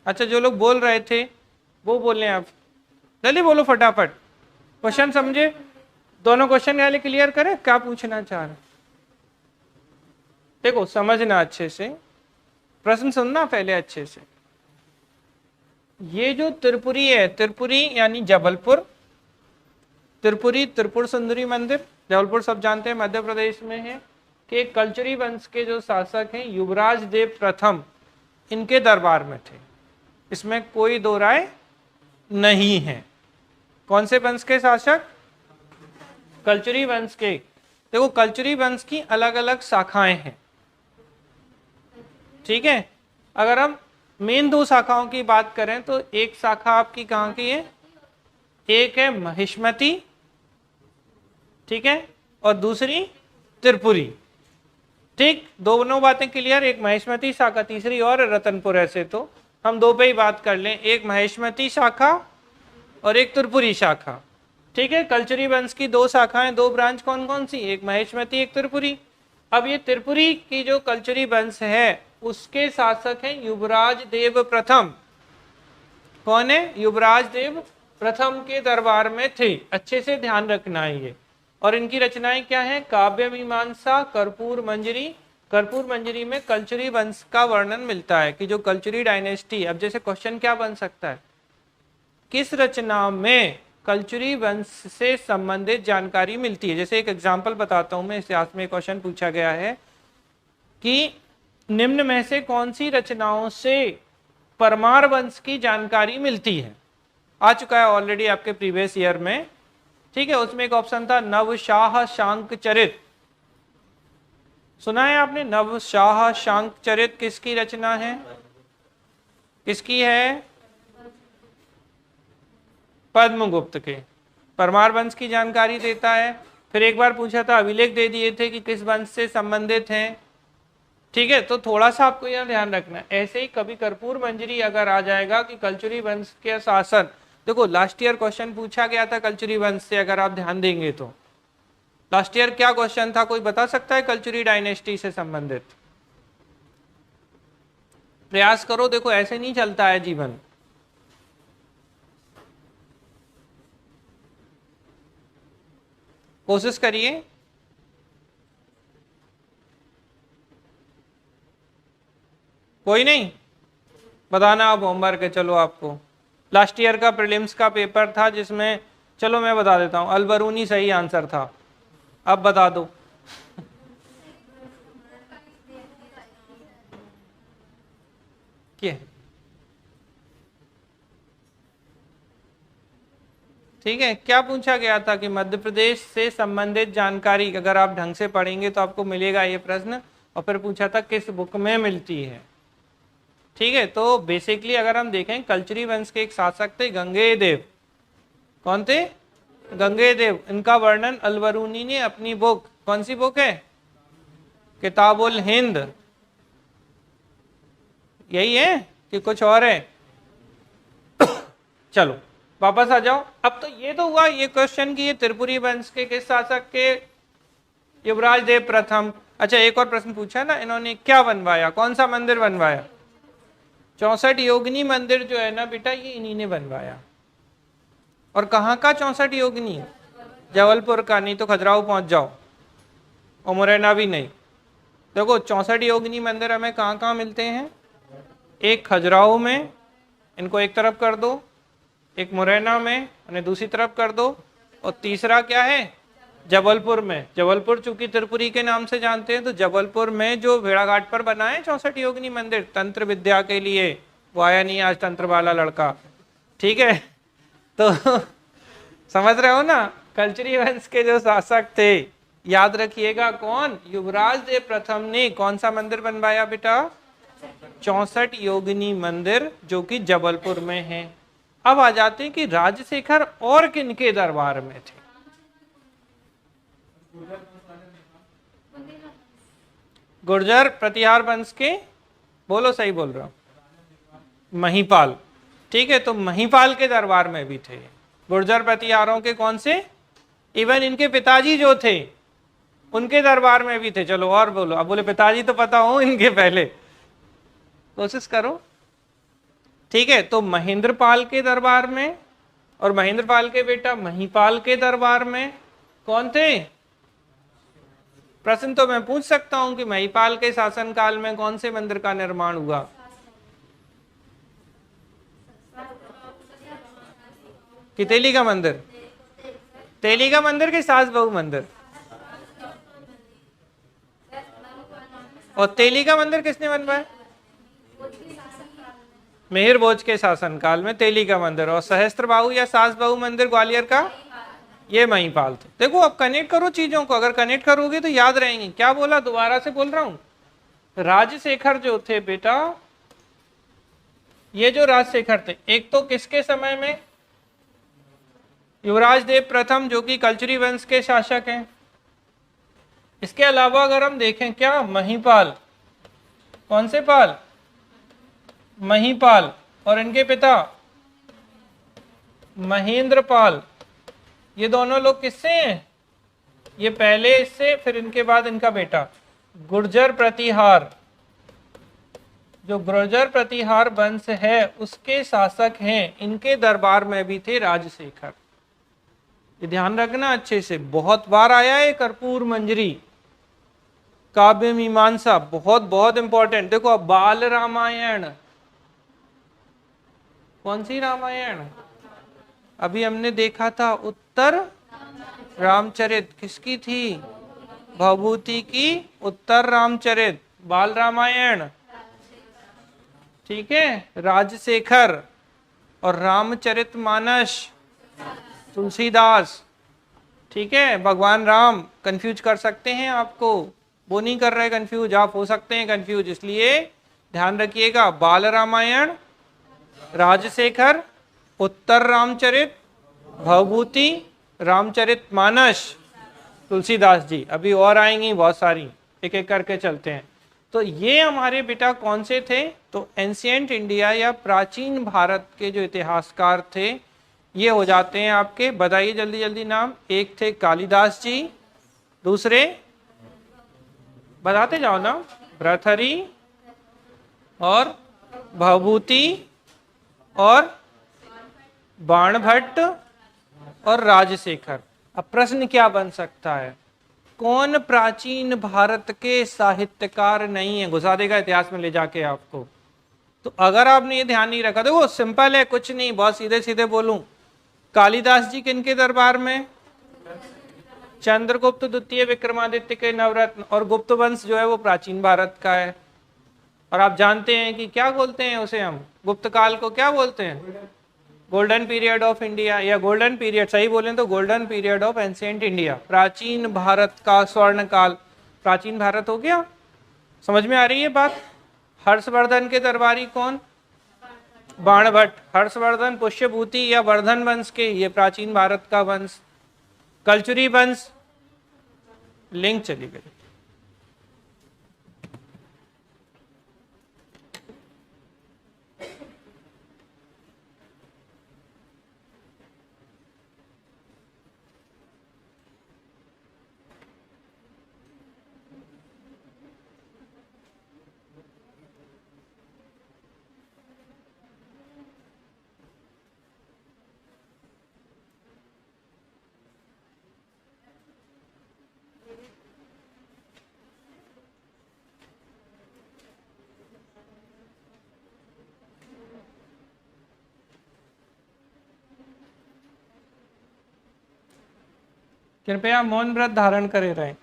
अच्छा, जो लोग बोल रहे थे वो बोल रहे हैं, आप जल्दी बोलो फटाफट, क्वेश्चन समझे, दोनों क्वेश्चन पहले क्लियर करें, क्या पूछना चाह रहे। देखो समझना अच्छे से, प्रश्न सुनना पहले अच्छे से। ये जो त्रिपुरी है, त्रिपुरी यानी जबलपुर, त्रिपुरी त्रिपुर सुंदरी मंदिर, जबलपुर सब जानते हैं मध्य प्रदेश में है, कि कल्चरी वंश के जो शासक हैं युवराज देव प्रथम, इनके दरबार में थे, इसमें कोई दो राय नहीं है। कौन से वंश के शासक, कल्चरी वंश के। देखो कल्चरी वंश की अलग अलग शाखाएं हैं, ठीक है। अगर हम मेन दो शाखाओं की बात करें तो एक शाखा आपकी कहाँ की है, एक है महिष्मती, ठीक है, और दूसरी त्रिपुरी, ठीक, दोनों बातें क्लियर। एक महिष्मती शाखा, तीसरी और रतनपुर, ऐसे तो हम दो पे ही बात कर लें, एक महिष्मती शाखा और एक त्रिपुरी शाखा, ठीक है। कल्चरी वंश की दो शाखाएं, दो ब्रांच कौन कौन सी, एक महिष्मती एक त्रिपुरी। अब ये त्रिपुरी की जो कल्चरी वंश है उसके शासक हैं युवराज देव प्रथम। कौन है, युवराज देव प्रथम के दरबार में थे, अच्छे से ध्यान रखना है ये। और इनकी रचनाएं क्या है, काव्य मीमांसा, कर्पूर मंजरी। कर्पूर मंजरी में कल्चरी वंश का वर्णन मिलता है कि जो कल्चरी डायनेस्टी। अब जैसे क्वेश्चन क्या बन सकता है, किस रचना में कल्चरी वंश से संबंधित जानकारी मिलती है। जैसे एक एग्जाम्पल बताता हूं मैं, इतिहास में क्वेश्चन पूछा गया है कि निम्न में से कौन सी रचनाओं से परमार वंश की जानकारी मिलती है। आ चुका है ऑलरेडी आपके प्रीवियस ईयर में, ठीक है। उसमें एक ऑप्शन था नवशाह शांक चरित, सुना है आपने, नवशाह शांक चरित किसकी रचना है, किसकी है, पद्मगुप्त के, परमार वंश की जानकारी देता है। फिर एक बार पूछा था, अभिलेख दे दिए थे कि किस वंश से संबंधित हैं, ठीक है। तो थोड़ा सा आपको यह ध्यान रखना है। ऐसे ही कभी कर्पूर मंजरी अगर आ जाएगा कि कल्चरी वंश के शासन, देखो लास्ट ईयर क्वेश्चन पूछा गया था कल्चरी वंश से, अगर आप ध्यान देंगे तो लास्ट ईयर क्या क्वेश्चन था, कोई बता सकता है कल्चरी डायनेस्टी से संबंधित, प्रयास करो। देखो ऐसे नहीं चलता है जीवन, कोशिश करिए। कोई नहीं, बताना अब होमवर्क है। चलो आपको लास्ट ईयर का प्रीलिम्स का पेपर था जिसमें, चलो मैं बता देता हूं, अलबरूनी सही आंसर था, अब बता दो। क्या, ठीक है। क्या पूछा गया था कि मध्य प्रदेश से संबंधित जानकारी, अगर आप ढंग से पढ़ेंगे तो आपको मिलेगा ये प्रश्न। और फिर पूछा था किस बुक में मिलती है, ठीक है। तो बेसिकली अगर हम देखें, कल्चरी वंश के एक शासक थे गंगेय देव। कौन थे, गंगेय देव। इनका वर्णन अलबरूनी ने अपनी बुक, कौन सी बुक है, किताबुल हिंद, यही है कि कुछ और है। चलो वापस आ जाओ। अब तो ये तो हुआ ये क्वेश्चन कि ये त्रिपुरी वंश के किस शासक के, युवराज देव प्रथम। अच्छा एक और प्रश्न पूछा ना इन्होंने, क्या बनवाया, कौन सा मंदिर बनवाया, 64 योगिनी मंदिर जो है ना बेटा, ये इन्हीं ने बनवाया। और कहाँ का 64 योगिनी, जबलपुर का, नहीं तो खजुराहो पहुंच जाओ, और मुरैना भी नहीं। देखो 64 योगिनी मंदिर हमें कहाँ कहाँ मिलते हैं, एक खजुराहो में, इनको एक तरफ कर दो, एक मुरैना में उन्हें दूसरी तरफ कर दो, और तीसरा क्या है, जबलपुर में। जबलपुर चूंकि त्रिपुरी के नाम से जानते हैं, तो जबलपुर में जो भेड़ाघाट पर बना है 64 योगिनी मंदिर, तंत्र विद्या के लिए, वो आया नहीं आज तंत्र वाला लड़का, ठीक है। तो समझ रहे हो ना, कल्चरी वंश के जो शासक थे, याद रखिएगा कौन, युवराज देव प्रथम ने कौन सा मंदिर बनवाया बेटा, 64 योगिनी मंदिर, जो कि जबलपुर में है। अब आ जाते हैं कि राजशेखर और किनके दरबार में थे। गुर्जर प्रतिहार वंश के, बोलो सही बोल रहा हूं, महिपाल। ठीक है, तो महिपाल के दरबार में भी थे गुर्जर प्रतिहारों के। कौन से? इवन इनके पिताजी जो थे उनके दरबार में भी थे। चलो और बोलो। अब बोले पिताजी तो पता हो इनके, पहले कोशिश करो। ठीक है, तो महेंद्रपाल के दरबार में और महेंद्रपाल के बेटा महिपाल के दरबार में कौन थे? प्रश्न तो मैं पूछ सकता हूं कि महिपाल के शासनकाल में कौन से मंदिर का निर्माण हुआ? कि तेली का मंदिर? तेली का मंदिर कि सास बहू मंदिर? और तेली का मंदिर किसने बनवाया? मिहिर भोज के शासनकाल में तेली का मंदिर। और सहस्त्रबाहु या सास बहू मंदिर ग्वालियर का, ये महिपाल थे। देखो अब कनेक्ट करो चीजों को, अगर कनेक्ट करोगे तो याद रहेंगी। क्या बोला, दोबारा से बोल रहा हूं। राजशेखर जो थे बेटा, ये जो राजशेखर थे, एक तो किसके समय में? युवराज देव प्रथम, जो कि कलचुरी वंश के शासक हैं। इसके अलावा अगर हम देखें, क्या महिपाल, कौन से पाल? महिपाल। और इनके पिता महेंद्रपाल, ये दोनों लोग किससे हैं? ये पहले इससे, फिर इनके बाद इनका बेटा गुर्जर प्रतिहार। जो गुर्जर प्रतिहार वंश है उसके शासक हैं। इनके दरबार में भी थे राजशेखर। ये ध्यान रखना अच्छे से, बहुत बार आया है कर्पूर मंजरी, काव्य मीमांसा, बहुत बहुत इंपॉर्टेंट। देखो अब बाल रामायण, कौन सी रामायण? अभी हमने देखा था उत्तर रामचरित, किसकी थी? भवभूति की उत्तर रामचरित, बाल रामायण। ठीक है, राजशेखर। और रामचरित मानस तुलसीदास। ठीक है, भगवान राम कंफ्यूज कर सकते हैं आपको, वो नहीं कर रहे कंफ्यूज, आप हो सकते हैं कंफ्यूज, इसलिए ध्यान रखिएगा। बाल रामायण, राजशेखर, उत्तर रामचरित, भवभूति, रामचरित मानस, तुलसीदास जी। अभी और आएंगी बहुत सारी, एक एक करके चलते हैं। तो ये हमारे बेटा कौन से थे? तो एंशिएंट इंडिया या प्राचीन भारत के जो इतिहासकार थे ये हो जाते हैं आपके। बताइए जल्दी जल्दी नाम। एक थे कालिदास जी, दूसरे बताते जाओ ना, भर्तृहरि और भवभूति और बाणभट्ट और राजशेखर। अब प्रश्न क्या बन सकता है, कौन प्राचीन भारत के साहित्यकार नहीं है? घुसा देगा इतिहास में ले जाके आपको। तो अगर आपने ये ध्यान नहीं रखा, देखो सिंपल है, कुछ नहीं, बहुत सीधे सीधे बोलूं। कालिदास जी किनके दरबार में? चंद्रगुप्त द्वितीय विक्रमादित्य के नवरत्न। और गुप्त वंश जो है वो प्राचीन भारत का है। और आप जानते हैं कि क्या बोलते हैं उसे, हम गुप्त काल को क्या बोलते हैं? गोल्डन पीरियड ऑफ इंडिया, या गोल्डन पीरियड, सही बोलें तो golden period of ancient India, प्राचीन भारत का स्वर्ण काल। प्राचीन भारत हो गया, समझ में आ रही है बात? हर्षवर्धन के दरबारी कौन? बाणभट्ट। हर्षवर्धन पुष्यभूति या वर्धन वंश के, ये प्राचीन भारत का वंश। कलचुरी वंश, लिंक चली गई। कृपया मौन व्रत धारण करे रहें।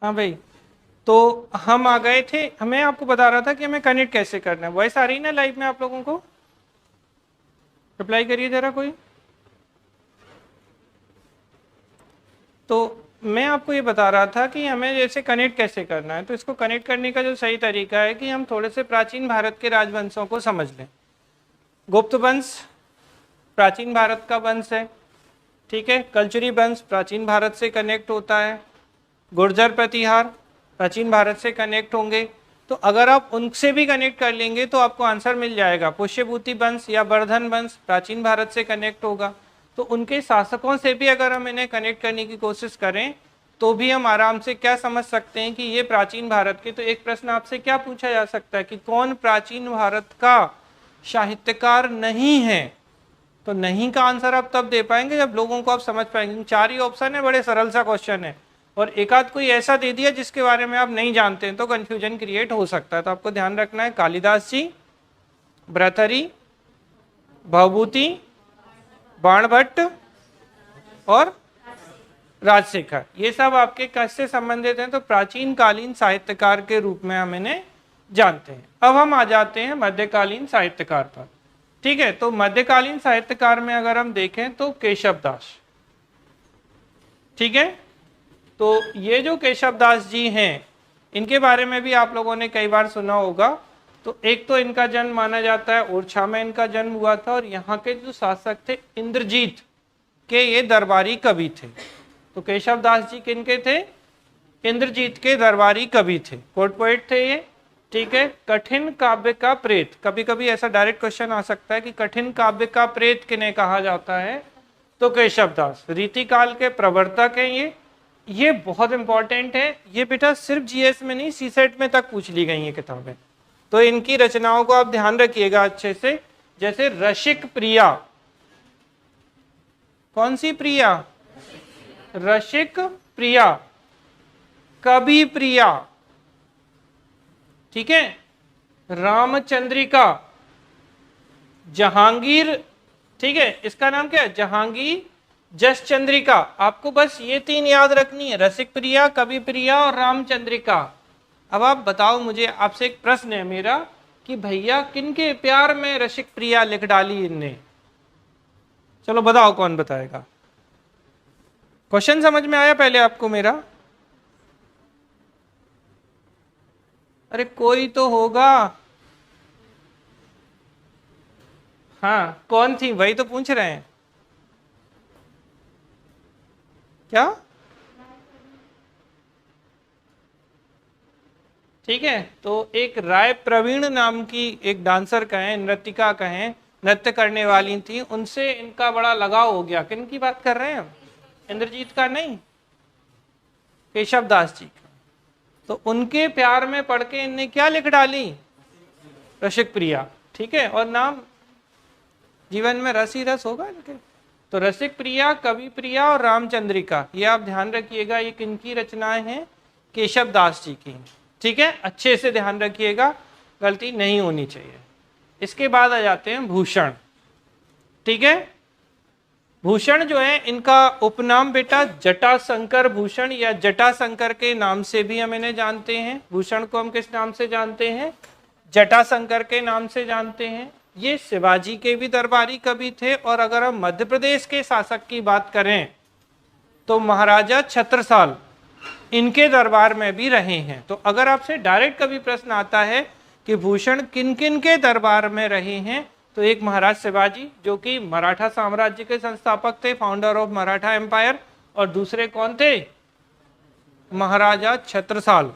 हाँ भाई, तो हम आ गए थे, हमें आपको बता रहा था कि हमें कनेक्ट कैसे करना है। वॉइस आ रही ना लाइव में आप लोगों को? रिप्लाई करिए जरा कोई। तो मैं आपको ये बता रहा था कि हमें जैसे कनेक्ट कैसे करना है। तो इसको कनेक्ट करने का जो सही तरीका है कि हम थोड़े से प्राचीन भारत के राजवंशों को समझ लें। गुप्त वंश प्राचीन भारत का वंश है, ठीक है। कलचुरी वंश प्राचीन भारत से कनेक्ट होता है। गुर्जर प्रतिहार प्राचीन भारत से कनेक्ट होंगे। तो अगर आप उनसे भी कनेक्ट कर लेंगे तो आपको आंसर मिल जाएगा। पुष्यभूति वंश या वर्धन वंश प्राचीन भारत से कनेक्ट होगा। तो उनके शासकों से भी अगर हम इन्हें कनेक्ट करने की कोशिश करें तो भी हम आराम से क्या समझ सकते हैं कि ये प्राचीन भारत के। तो एक प्रश्न आपसे क्या पूछा जा सकता है कि कौन प्राचीन भारत का साहित्यकार नहीं है? तो नहीं का आंसर आप तब दे पाएंगे जब लोगों को आप समझ पाएंगे। 4 ही ऑप्शन है, बड़े सरल सा क्वेश्चन है, और एक आध कोई ऐसा दे दिया जिसके बारे में आप नहीं जानते हैं तो कंफ्यूजन क्रिएट हो सकता है। तो आपको ध्यान रखना है कालिदास जी, भर्तृहरि, भवभूति, बाणभट्ट और राजशेखर, ये सब आपके किससे संबंधित हैं? तो प्राचीन कालीन साहित्यकार के रूप में हम इन्हें जानते हैं। अब हम आ जाते हैं मध्यकालीन साहित्यकार पर, ठीक है। तो मध्यकालीन साहित्यकार में अगर हम देखें तो केशव दास, ठीक है। तो ये जो केशव दास जी हैं, इनके बारे में भी आप लोगों ने कई बार सुना होगा। तो एक तो इनका जन्म माना जाता है ओरछा में इनका जन्म हुआ था, और यहाँ के जो शासक थे इंद्रजीत के ये दरबारी कवि थे। तो केशव दास जी किनके थे? इंद्रजीत के दरबारी कवि थे, कोर्ट पोएट थे ये, ठीक है। कठिन काव्य का प्रेत, कभी कभी ऐसा डायरेक्ट क्वेश्चन आ सकता है कि कठिन काव्य का प्रेत किन्हें कहा जाता है? तो केशव दास। रीति काल के प्रवर्तक हैं ये बहुत इंपॉर्टेंट है। ये बेटा सिर्फ जीएस में नहीं, सीसेट में तक पूछ ली गई है किताबें। तो इनकी रचनाओं को आप ध्यान रखिएगा अच्छे से। जैसे रसिक प्रिया, कौन सी प्रिया? रसिक प्रिया, कवि प्रिया, ठीक है, रामचंद्रिका, जहांगीर, ठीक है, इसका नाम क्या है? जहांगीर जस चंद्रिका। आपको बस ये 3 याद रखनी है, रसिक प्रिया, कवि प्रिया और रामचंद्रिका। अब आप बताओ मुझे, आपसे एक प्रश्न है मेरा कि भैया किनके प्यार में रसिक प्रिया लिख डाली इनने? चलो बताओ, कौन बताएगा? क्वेश्चन समझ में आया पहले आपको मेरा? अरे कोई तो होगा। हाँ, कौन थी? वही तो पूछ रहे हैं। क्या? ठीक है। तो एक राय प्रवीण नाम की एक डांसर कहें, नृत्यिका कहें, नृत्य करने वाली थी, उनसे इनका बड़ा लगाव हो गया। किन की बात कर रहे हैं हम? इंद्रजीत का नहीं, केशव दास जी का। तो उनके प्यार में पड़ के इनने क्या लिख डाली? रसिक प्रिया, ठीक है। और नाम, जीवन में रस ही रस होगा इनके। तो रसिक प्रिया, कवि प्रिया और रामचंद्रिका, ये आप ध्यान रखिएगा। ये किनकी रचनाएं हैं? केशव दास जी की, ठीक है। अच्छे से ध्यान रखिएगा, गलती नहीं होनी चाहिए। इसके बाद आ जाते हैं भूषण, ठीक है। भूषण जो है, इनका उपनाम बेटा जटाशंकर भूषण या जटाशंकर के नाम से भी हम इन्हें जानते हैं। भूषण को हम किस नाम से जानते हैं? जटाशंकर के नाम से जानते हैं। ये शिवाजी के भी दरबारी कवि थे। और अगर हम मध्य प्रदेश के शासक की बात करें तो महाराजा छत्रसाल इनके दरबार में भी रहे हैं। तो अगर आपसे डायरेक्ट कभी प्रश्न आता है कि भूषण किन किन के दरबार में रहे हैं, तो एक महाराज शिवाजी जो कि मराठा साम्राज्य के संस्थापक थे, फाउंडर ऑफ मराठा एम्पायर, और दूसरे कौन थे? महाराजा छत्रसाल,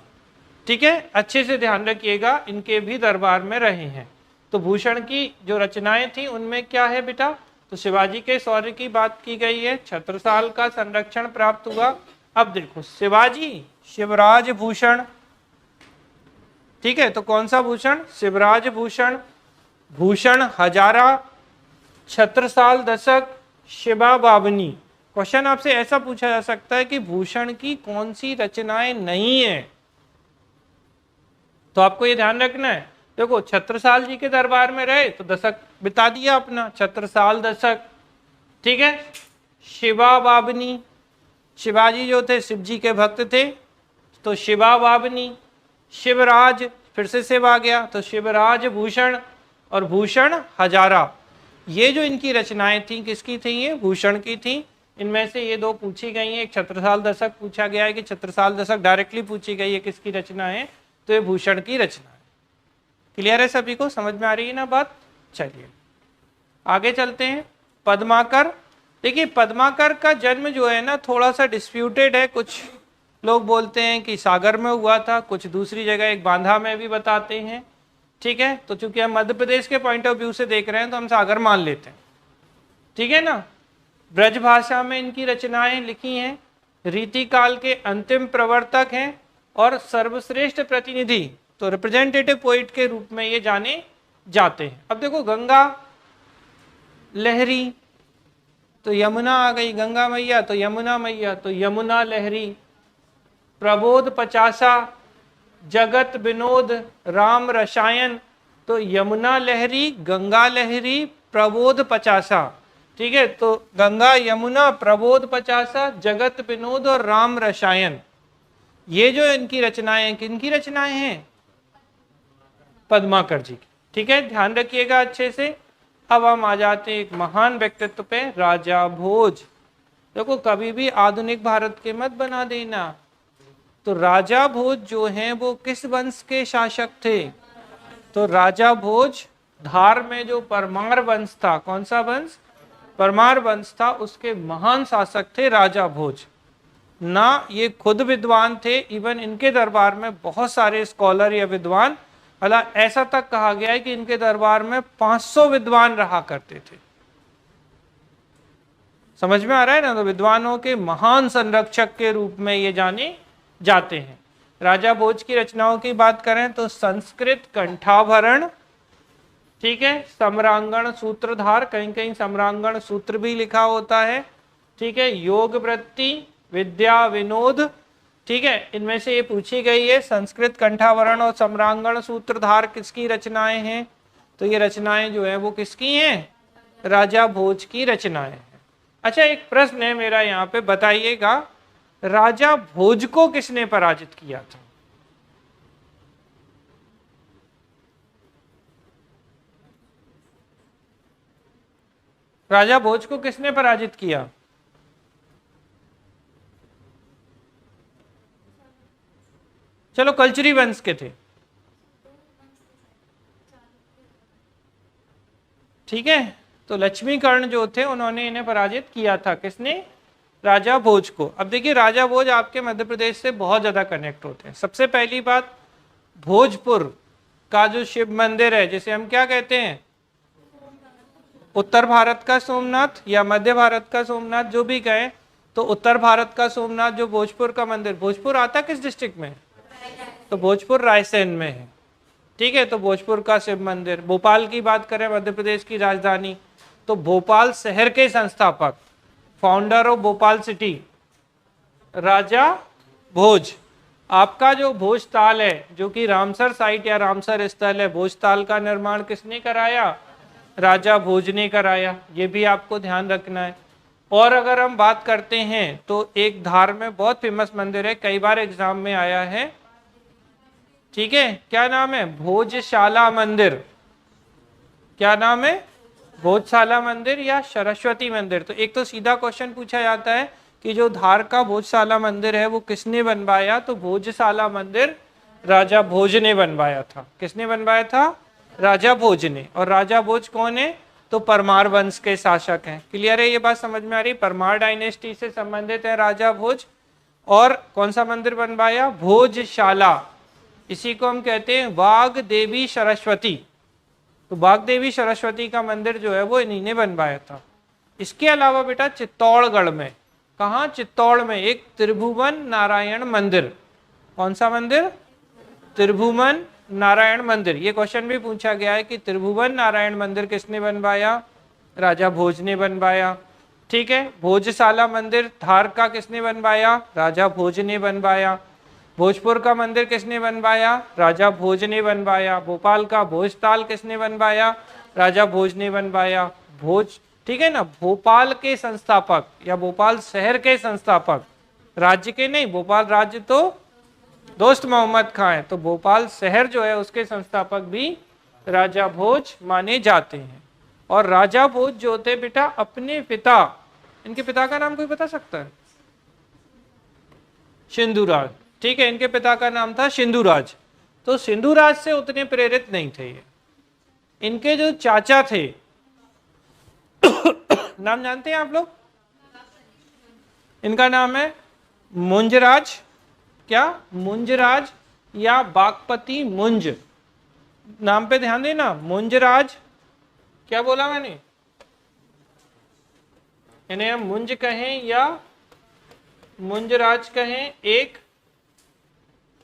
ठीक है। अच्छे से ध्यान रखिएगा, इनके भी दरबार में रहे हैं। तो भूषण की जो रचनाएं थी उनमें क्या है बेटा? तो शिवाजी के शौर्य की बात की गई है, छत्रसाल का संरक्षण प्राप्त हुआ। अब देखो, शिवाजी शिवराज भूषण, ठीक है। तो कौन सा भूषण? शिवराज भूषण, भूषण हजारा, छत्रसाल दशक, शिवा बावनी। क्वेश्चन आपसे ऐसा पूछा जा सकता है कि भूषण की कौन सी रचनाएं नहीं है? तो आपको ये ध्यान रखना है। देखो, छत्रसाल जी के दरबार में रहे तो दशक बिता दिया अपना, छत्रसाल दशक, ठीक है। शिवा बावनी, शिवाजी जो थे शिव जी के भक्त थे, तो शिवा बाबनी, शिवराज, फिर से शिव आ गया तो शिवराज भूषण, और भूषण हजारा। ये जो इनकी रचनाएं थी किसकी थी? ये भूषण की थी। इनमें से ये दो पूछी गई हैं, एक छत्रसाल दशक पूछा गया है कि छत्रसाल दशक डायरेक्टली पूछी गई है किसकी रचना है, तो ये भूषण की रचना है। क्लियर है सभी को, समझ में आ रही है ना बात? चलिए आगे चलते हैं। पद्माकर, देखिए पद्माकर का जन्म जो है ना थोड़ा सा डिस्प्यूटेड है। कुछ लोग बोलते हैं कि सागर में हुआ था, कुछ दूसरी जगह एक बांधा में भी बताते हैं। ठीक है, तो चूंकि हम मध्य प्रदेश के पॉइंट ऑफ व्यू से देख रहे हैं तो हम सागर मान लेते हैं। ठीक है ना। ब्रज भाषा में इनकी रचनाएं लिखी हैं, रीति काल के अंतिम प्रवर्तक हैं और सर्वश्रेष्ठ प्रतिनिधि, तो रिप्रेजेंटेटिव पोइट के रूप में ये जाने जाते हैं। अब देखो गंगा लहरी, तो यमुना आ गई, गंगा मैया तो यमुना मैया, तो यमुना लहरी। प्रबोध पचासा, जगत विनोद, राम रसायन, तो यमुना लहरी, गंगा लहरी, प्रबोध पचासा। ठीक है, तो गंगा यमुना, प्रबोध पचासा, जगत विनोद और राम रसायन, ये जो इनकी रचनाएं हैं, किनकी रचनाएं हैं? पद्माकर जी की। ठीक है, ध्यान रखिएगा अच्छे से। अब हम आ जाते हैं एक महान व्यक्तित्व पे, राजा भोज। देखो कभी भी आधुनिक भारत के मत बना देना। तो राजा भोज जो हैं वो किस वंश के शासक थे? तो राजा भोज धार में जो परमार वंश था, कौन सा वंश? परमार वंश था, उसके महान शासक थे राजा भोज। ना ये खुद विद्वान थे, इवन इनके दरबार में बहुत सारे स्कॉलर या विद्वान, हालांकि ऐसा तक कहा गया है कि इनके दरबार में 500 विद्वान रहा करते थे। समझ में आ रहा है ना। तो विद्वानों के महान संरक्षक के रूप में ये जाने जाते हैं। राजा भोज की रचनाओं की बात करें तो संस्कृत कंठाभरण, ठीक है, सम्रांगण सूत्रधार, कहीं कहीं सम्रांगण सूत्र भी लिखा होता है। ठीक है, योग वृत्ति, विद्या विनोद। ठीक है, इनमें से ये पूछी गई है संस्कृत कंठावरण और सम्रांगण सूत्रधार किसकी रचनाएं हैं? तो ये रचनाएं जो है वो किसकी हैं? राजा भोज की रचनाएं हैं। अच्छा, एक प्रश्न है मेरा यहाँ पे, बताइएगा राजा भोज को किसने पराजित किया था? राजा भोज को किसने पराजित किया? चलो कल्चरी वंश के थे। ठीक है, तो लक्ष्मीकर्ण जो थे उन्होंने इन्हें पराजित किया था। किसने? राजा भोज को। अब देखिए राजा भोज आपके मध्य प्रदेश से बहुत ज्यादा कनेक्ट होते हैं। सबसे पहली बात, भोजपुर का जो शिव मंदिर है, जिसे हम क्या कहते हैं? उत्तर भारत का सोमनाथ या मध्य भारत का सोमनाथ, जो भी कहें, तो उत्तर भारत का सोमनाथ जो भोजपुर का मंदिर, भोजपुर आता किस डिस्ट्रिक्ट में? तो भोजपुर रायसेन में है। ठीक है, तो भोजपुर का शिव मंदिर। भोपाल की बात करें, मध्य प्रदेश की राजधानी, तो भोपाल शहर के संस्थापक, फाउंडर ऑफ भोपाल सिटी, राजा भोज। आपका जो भोजताल है, जो कि रामसर साइट या रामसर स्थल है, भोजताल का निर्माण किसने कराया? राजा भोज ने कराया। ये भी आपको ध्यान रखना है। और अगर हम बात करते हैं तो एक धार में बहुत फेमस मंदिर है, कई बार एग्जाम में आया है। ठीक है, क्या नाम है? भोजशाला मंदिर। क्या नाम है? भोजशाला मंदिर या सरस्वती मंदिर। तो एक तो सीधा क्वेश्चन पूछा जाता है कि जो धार का भोजशाला मंदिर है वो किसने बनवाया? तो भोजशाला मंदिर राजा भोज ने बनवाया था। किसने बनवाया था? राजा भोज ने। और राजा भोज कौन है? तो परमार वंश के शासक हैं। क्लियर है, ये बात समझ में आ रही? परमार डायनेस्टी से संबंधित है राजा भोज। और कौन सा मंदिर बनवाया? भोजशाला। इसी को हम कहते हैं वाग देवी सरस्वती। तो वाग देवी सरस्वती का मंदिर जो है वो इन्हीं ने बनवाया था। इसके अलावा बेटा चित्तौड़गढ़ में, कहाँ? चित्तौड़ में एक त्रिभुवन नारायण मंदिर। कौन सा मंदिर? त्रिभुवन नारायण मंदिर। ये क्वेश्चन भी पूछा गया है कि त्रिभुवन नारायण मंदिर किसने बनवाया? राजा भोज ने बनवाया। ठीक है, भोजशाला मंदिर धार का किसने बनवाया? राजा भोज ने बनवाया। भोजपुर का मंदिर किसने बनवाया? राजा भोज ने बनवाया। भोपाल का भोजताल किसने बनवाया? राजा भोज ने बनवाया। भोज, ठीक है ना, भोपाल के संस्थापक या भोपाल शहर के संस्थापक, राज्य के नहीं, भोपाल राज्य तो दोस्त मोहम्मद खां है, तो भोपाल शहर जो है उसके संस्थापक भी राजा भोज माने जाते हैं। और राजा भोज जो थे बेटा अपने पिता, इनके पिता का नाम कोई बता सकता है? सिंधुराज, ठीक है, इनके पिता का नाम था सिंधुराज। तो सिंधुराज से उतने प्रेरित नहीं थे ये। इनके जो चाचा थे नाम जानते हैं आप लोग? इनका नाम है मुंजराज, क्या मुंजराज या बागपति मुंज, नाम पे ध्यान देना, मुंजराज। क्या बोला मैंने? इन्हें हम मुंज कहें या मुंजराज कहें, एक।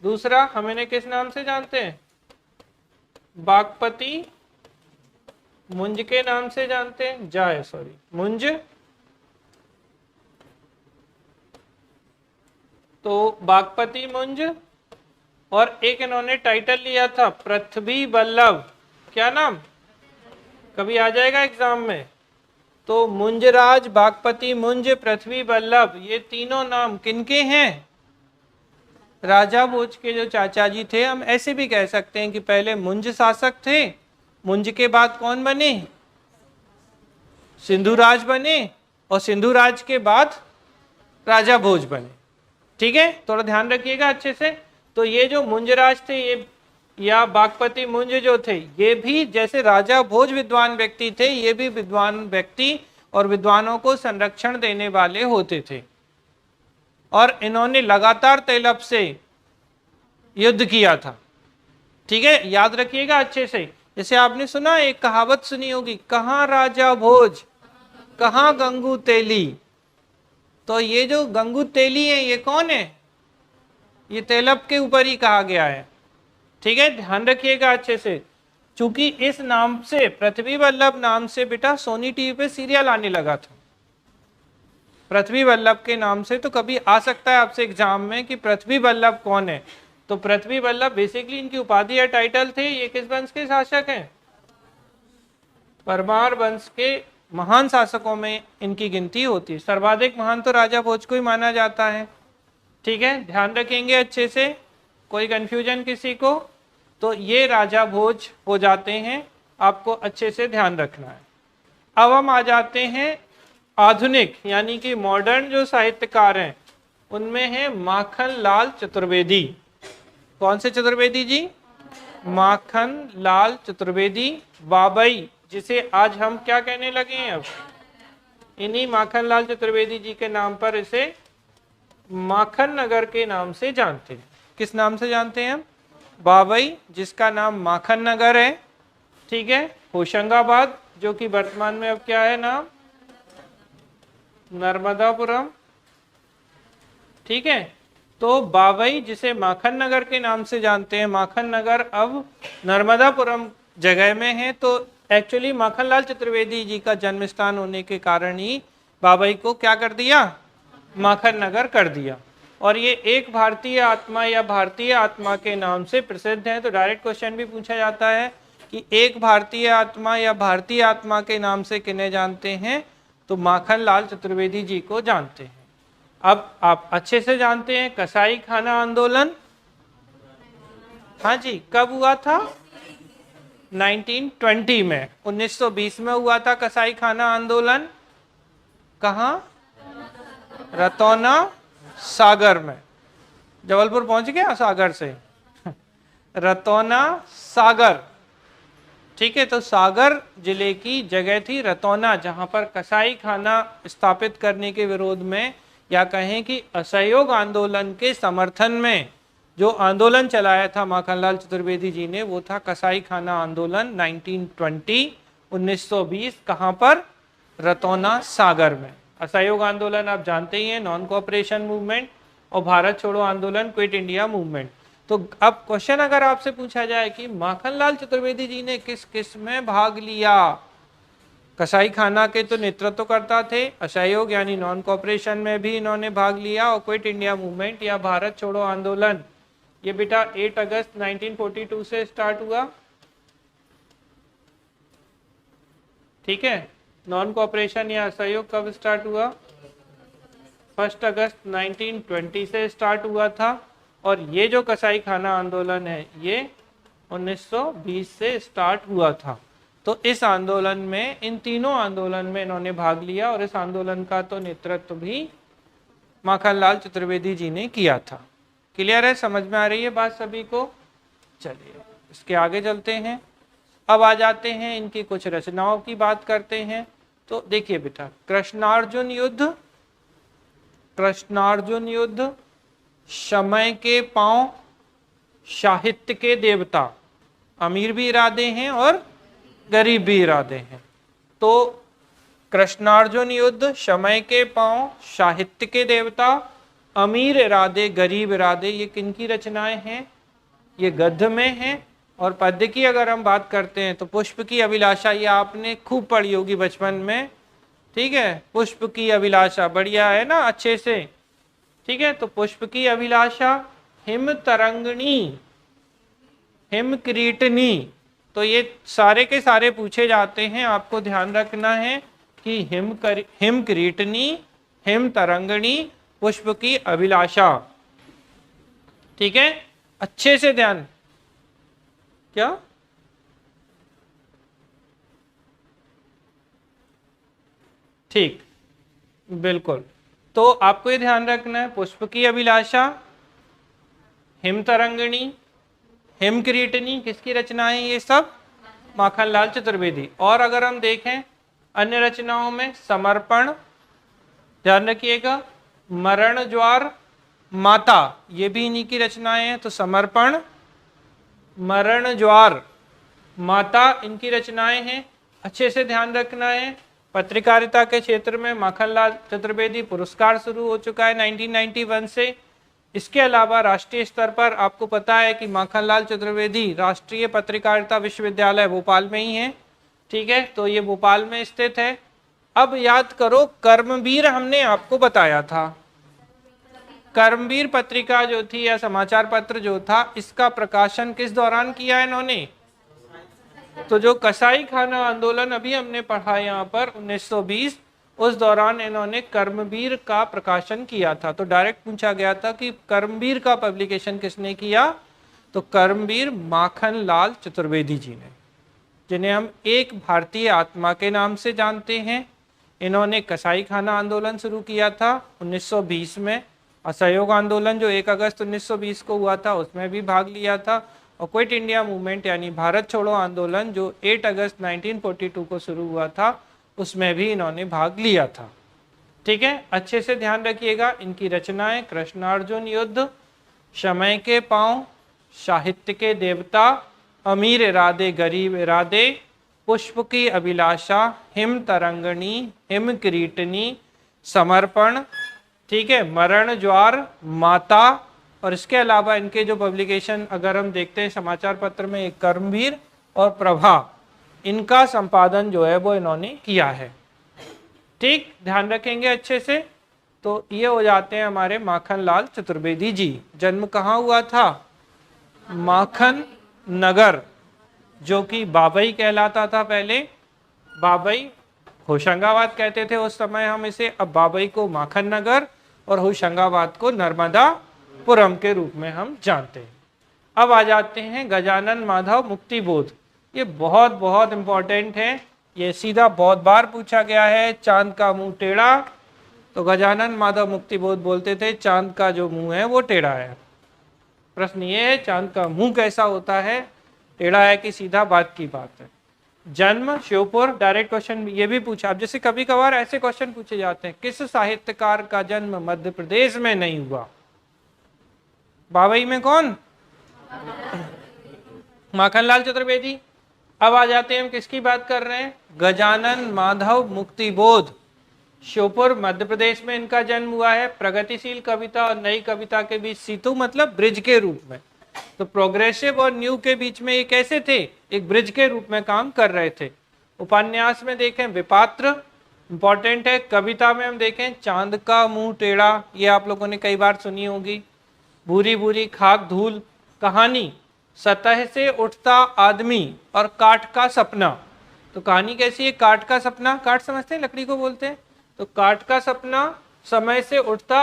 दूसरा हम इन्हें किस नाम से जानते हैं? बागपति मुंज के नाम से जानते हैं, जाए सॉरी मुंज। तो बागपति मुंज, और एक इन्होंने टाइटल लिया था पृथ्वी वल्लभ। क्या नाम? कभी आ जाएगा एग्जाम में। तो मुंजराज, बागपति मुंज, पृथ्वी वल्लभ, ये तीनों नाम किनके हैं? राजा भोज के जो चाचा जी थे। हम ऐसे भी कह सकते हैं कि पहले मुंज शासक थे, मुंज के बाद कौन बने? सिंधुराज बने, और सिंधुराज के बाद राजा भोज बने। ठीक है, थोड़ा ध्यान रखिएगा अच्छे से। तो ये जो मुंजराज थे ये या बागपति मुंज जो थे, ये भी जैसे राजा भोज विद्वान व्यक्ति थे, ये भी विद्वान व्यक्ति और विद्वानों को संरक्षण देने वाले होते थे। और इन्होंने लगातार तैलब से युद्ध किया था। ठीक है, याद रखिएगा अच्छे से। जैसे आपने सुना, एक कहावत सुनी होगी, कहाँ राजा भोज कहाँ गंगू तेली। तो ये जो गंगू तेली है ये कौन है? ये तैलब के ऊपर ही कहा गया है। ठीक है, ध्यान रखिएगा अच्छे से। चूंकि इस नाम से, पृथ्वी वल्लभ नाम से बेटा सोनी टीवी पे सीरियल आने लगा था। पृथ्वी वल्लभ के नाम से तो कभी आ सकता है आपसे एग्जाम में कि पृथ्वी वल्लभ कौन है। तो पृथ्वी वल्लभ बेसिकली इनकी उपाधि या टाइटल थे। ये किस वंश के शासक हैं? परमार वंश के महान शासकों में इनकी गिनती होती है। सर्वाधिक महान तो राजा भोज को ही माना जाता है। ठीक है, ध्यान रखेंगे अच्छे से, कोई कंफ्यूजन किसी को? तो ये राजा भोज हो जाते हैं, आपको अच्छे से ध्यान रखना है। अब हम आ जाते हैं आधुनिक यानी कि मॉडर्न जो साहित्यकार हैं, उनमें है माखन लाल चतुर्वेदी। कौन से चतुर्वेदी जी? माखन लाल चतुर्वेदी, बाबई, जिसे आज हम क्या कहने लगे हैं? अब इन्हीं माखन लाल चतुर्वेदी जी के नाम पर इसे माखन नगर के नाम से जानते हैं। किस नाम से जानते हैं हम? बाबई, जिसका नाम माखन नगर है। ठीक है, होशंगाबाद, जो कि वर्तमान में अब क्या है नाम? नर्मदापुरम। ठीक है, तो बाबई जिसे माखन नगर के नाम से जानते हैं, माखन नगर अब नर्मदापुरम जगह में है। तो एक्चुअली माखनलाल चतुर्वेदी जी का जन्म स्थान होने के कारण ही बाबई को क्या कर दिया? माखन नगर कर दिया। और ये एक भारतीय आत्मा या भारतीय आत्मा के नाम से प्रसिद्ध है। तो डायरेक्ट क्वेश्चन भी पूछा जाता है कि एक भारतीय आत्मा या भारतीय आत्मा के नाम से किन्हें जानते हैं? तो माखनलाल चतुर्वेदी जी को जानते हैं। अब आप अच्छे से जानते हैं कसाई खाना आंदोलन, हाँ जी, कब हुआ था? 1920 में। 1920 में हुआ था कसाई खाना आंदोलन। कहाँ? रतौना सागर में। जबलपुर पहुंच गया सागर से रतौना सागर। ठीक है, तो सागर जिले की जगह थी रतौना, जहां पर कसाई खाना स्थापित करने के विरोध में या कहें कि असहयोग आंदोलन के समर्थन में जो आंदोलन चलाया था माखनलाल चतुर्वेदी जी ने, वो था कसाई खाना आंदोलन 1920 1920। कहां पर? रतौना सागर में। असहयोग आंदोलन आप जानते ही हैं, नॉन कोऑपरेशन मूवमेंट, और भारत छोड़ो आंदोलन, क्विट इंडिया मूवमेंट। तो अब क्वेश्चन अगर आपसे पूछा जाए कि माखनलाल चतुर्वेदी जी ने किस किस में भाग लिया? कसाई खाना के तो नेतृत्व करता थे, असहयोग यानी नॉन कोऑपरेशन में भी इन्होंने भाग लिया, और क्विट इंडिया मूवमेंट या भारत छोड़ो आंदोलन, ये बेटा 8 अगस्त 1942 से स्टार्ट हुआ। ठीक है, नॉन कोऑपरेशन या असहयोग कब स्टार्ट हुआ? 1 अगस्त 1920 से स्टार्ट हुआ था, और ये जो कसाई खाना आंदोलन है ये 1920 से स्टार्ट हुआ था। तो इस आंदोलन में, इन तीनों आंदोलन में इन्होंने भाग लिया और इस आंदोलन का तो नेतृत्व भी माखनलाल चतुर्वेदी जी ने किया था। क्लियर है, समझ में आ रही है बात सभी को? चलिए इसके आगे चलते हैं। अब आ जाते हैं इनकी कुछ रचनाओं की बात करते हैं। तो देखिए बेटा, कृष्णार्जुन युद्ध, कृष्णार्जुन युद्ध, समय के पांव, साहित्य के देवता, अमीर भी इरादे हैं और गरीब भी इरादे हैं। तो कृष्णार्जुन युद्ध, समय के पांव, साहित्य के देवता, अमीर इरादे, गरीब इरादे, ये किनकी रचनाएं हैं? ये गद्य में हैं। और पद्य की अगर हम बात करते हैं तो पुष्प की अभिलाषा, ये आपने खूब पढ़ी होगी बचपन में, ठीक है। पुष्प की अभिलाषा बढ़िया है ना, अच्छे से, ठीक है। तो पुष्प की अभिलाषा, हिम तरंगिणी, हिम किरीटनी, तो ये सारे के सारे पूछे जाते हैं। आपको ध्यान रखना है कि हिम किरीटनी, हिम तरंगिणी, पुष्प की अभिलाषा, ठीक है, अच्छे से ध्यान। क्या? ठीक, बिल्कुल। तो आपको ये ध्यान रखना है, पुष्प की अभिलाषा, हिम तरंगिणी, हिम किरीटनी, किसकी रचनाएं ये सब? माखनलाल चतुर्वेदी। और अगर हम देखें अन्य रचनाओं में, समर्पण, ध्यान रखिएगा, मरण ज्वार, माता, ये भी इन्हीं की रचनाएं हैं। तो समर्पण, मरण ज्वार, माता, इनकी रचनाएं हैं, अच्छे से ध्यान रखना है। पत्रकारिता के क्षेत्र में माखनलाल चतुर्वेदी पुरस्कार शुरू हो चुका है 1991 से। इसके अलावा राष्ट्रीय स्तर पर आपको पता है कि माखनलाल चतुर्वेदी राष्ट्रीय पत्रकारिता विश्वविद्यालय भोपाल में ही है, ठीक है। तो ये भोपाल में स्थित है। अब याद करो, कर्मवीर हमने आपको बताया था, कर्मवीर पत्रिका जो थी या समाचार पत्र जो था, इसका प्रकाशन किस दौरान किया है इन्होंने? तो जो कसाई खाना आंदोलन अभी हमने पढ़ा यहाँ पर 1920, उस दौरान इन्होंने कर्मवीर का प्रकाशन किया था। तो डायरेक्ट पूछा गया था कि कर्मवीर का पब्लिकेशन किसने किया? तो कर्मवीर माखनलाल चतुर्वेदी जी ने, जिन्हें हम एक भारतीय आत्मा के नाम से जानते हैं। इन्होंने कसाई खाना आंदोलन शुरू किया था 1920 में। असहयोग आंदोलन जो 1 अगस्त 1920 को हुआ था, उसमें भी भाग लिया था। और क्विट इंडिया मूवमेंट यानी भारत छोड़ो आंदोलन जो 8 अगस्त 1942 को शुरू हुआ था, उसमें भी इन्होंने भाग लिया था, ठीक है। अच्छे से ध्यान रखिएगा। इनकी रचनाएं, कृष्णार्जुन युद्ध, समय के पांव, साहित्य के देवता, अमीर इरादे गरीब इरादे, पुष्प की अभिलाषा, हिम तरंगिणी, हिम किरीटनी, समर्पण, ठीक है, मरण ज्वार, माता। और इसके अलावा इनके जो पब्लिकेशन अगर हम देखते हैं समाचार पत्र में, एक कर्मवीर और प्रभा, इनका संपादन जो है वो इन्होंने किया है, ठीक, ध्यान रखेंगे अच्छे से। तो ये हो जाते हैं हमारे माखनलाल चतुर्वेदी जी। जन्म कहाँ हुआ था? माखन नगर, जो कि बाबई कहलाता था पहले। बाबई, होशंगाबाद कहते थे उस समय हम इसे, अब बाबई को माखन नगर और होशंगाबाद को नर्मदापुरम के रूप में हम जानते हैं। अब आ जाते हैं गजानन माधव मुक्तिबोध। ये बहुत बहुत इंपॉर्टेंट है, ये सीधा बहुत बार पूछा गया है। चांद का मुंह टेढ़ा, तो गजानन माधव मुक्तिबोध बोलते थे चांद का जो मुंह है वो टेढ़ा है। प्रश्न ये है, चांद का मुंह कैसा होता है, टेढ़ा है कि सीधा, बात की बात है। जन्म श्योपुर, डायरेक्ट क्वेश्चन ये भी पूछा। अब जैसे कभी कभार ऐसे क्वेश्चन पूछे जाते हैं, किस साहित्यकार का जन्म मध्य प्रदेश में नहीं हुआ? बाबई में कौन? माखनलाल चतुर्वेदी। अब आ जाते हैं, हम किसकी बात कर रहे हैं? गजानन माधव मुक्तिबोध। श्योपुर मध्य प्रदेश में इनका जन्म हुआ है। प्रगतिशील कविता और नई कविता के बीच सेतु, मतलब ब्रिज के रूप में। तो प्रोग्रेसिव और न्यू के बीच में ये कैसे थे? एक ब्रिज के रूप में काम कर रहे थे। उपन्यास में देखें विपात्र, इंपॉर्टेंट है। कविता में हम देखें चांद का मुंह टेढ़ा, ये आप लोगों ने कई बार सुनी होगी। भूरी भूरी खाक धूल। कहानी सतह से उठता आदमी और काठ का सपना। तो कहानी कैसी है? काठ का सपना, काठ समझते हैं, लकड़ी को बोलते हैं। तो काठ का सपना, समय से उठता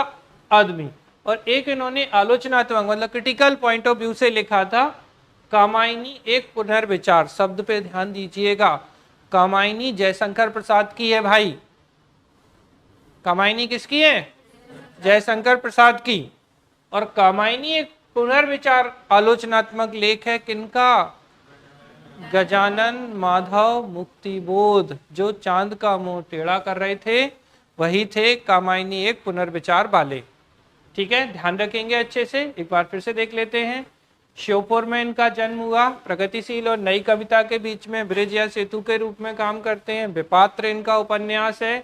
आदमी। और एक इन्होंने आलोचनात्मक मतलब क्रिटिकल पॉइंट ऑफ व्यू से लिखा था कामायनी एक पुनर्विचार। शब्द पे ध्यान दीजिएगा, कामायनी जयशंकर प्रसाद की है भाई। कामायनी किसकी है? जयशंकर प्रसाद की। और कामायनी एक पुनर्विचार आलोचनात्मक लेख है किनका? गजानन माधव मुक्तिबोध, जो चांद का मुंह टेढ़ा कर रहे थे वही थे कामायनी एक पुनर्विचार वाले। ठीक है, ध्यान रखेंगे अच्छे से। एक बार फिर से देख लेते हैं। श्योपुर में इनका जन्म हुआ। प्रगतिशील और नई कविता के बीच में ब्रिज या सेतु के रूप में काम करते हैं। विपात्र इनका उपन्यास है।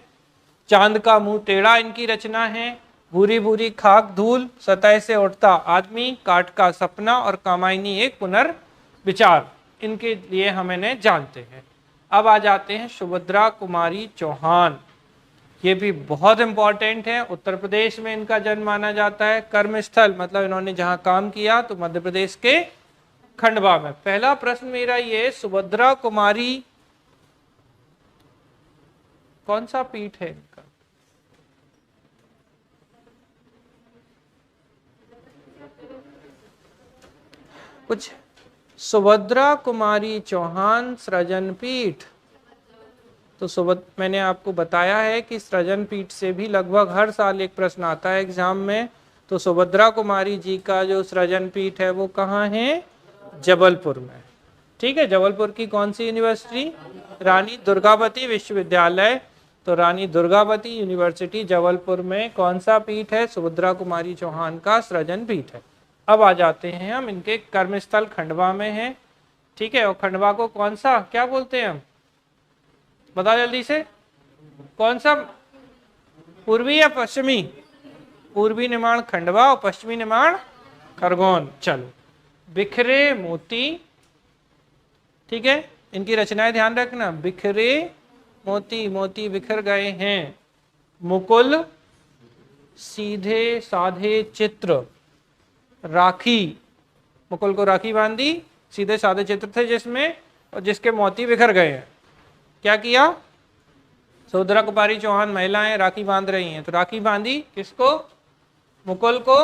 चांद का मुंह टेढ़ा इनकी रचना है। भूरी भूरी खाक धूल, सतह से उठता आदमी, काट का सपना और कामायनी एक पुनर्विचार, इनके लिए हम इन्हें जानते हैं। अब आ जाते हैं सुभद्रा कुमारी चौहान। ये भी बहुत इंपॉर्टेंट है। उत्तर प्रदेश में इनका जन्म माना जाता है। कर्मस्थल मतलब इन्होंने जहां काम किया तो मध्य प्रदेश के खंडवा में। पहला प्रश्न मेरा ये, सुभद्रा कुमारी कौन सा पीठ है इनका? कुछ सुभद्रा कुमारी चौहान सृजन पीठ। तो मैंने आपको बताया है कि सृजन पीठ से भी लगभग हर साल एक प्रश्न आता है एग्जाम में। तो सुभद्रा कुमारी जी का जो सृजन पीठ है वो कहाँ है? जबलपुर में। ठीक है, जबलपुर की कौन सी यूनिवर्सिटी? रानी दुर्गावती विश्वविद्यालय। तो रानी दुर्गावती यूनिवर्सिटी जबलपुर में कौन सा पीठ है? सुभद्रा कुमारी चौहान का सृजन पीठ है। अब आ जाते हैं हम इनके कर्मस्थल खंडवा में है। ठीक है, और खंडवा को कौन सा क्या बोलते हैं हम? बता जल्दी से, कौन सा? पूर्वी या पश्चिमी? पूर्वी निमाण खंडवा और पश्चिमी निमाण खरगोन। चलो, बिखरे मोती। ठीक है, इनकी रचनाएं ध्यान रखना। बिखरे मोती, मोती बिखर गए हैं। मुकुल, सीधे साधे चित्र। राखी, मुकुल को राखी बांधी, सीधे साधे चित्र थे जिसमें और जिसके मोती बिखर गए हैं। क्या किया? सुभद्रा कुमारी चौहान महिलाएं राखी बांध रही हैं, तो राखी बांधी किसको? मुकुल को।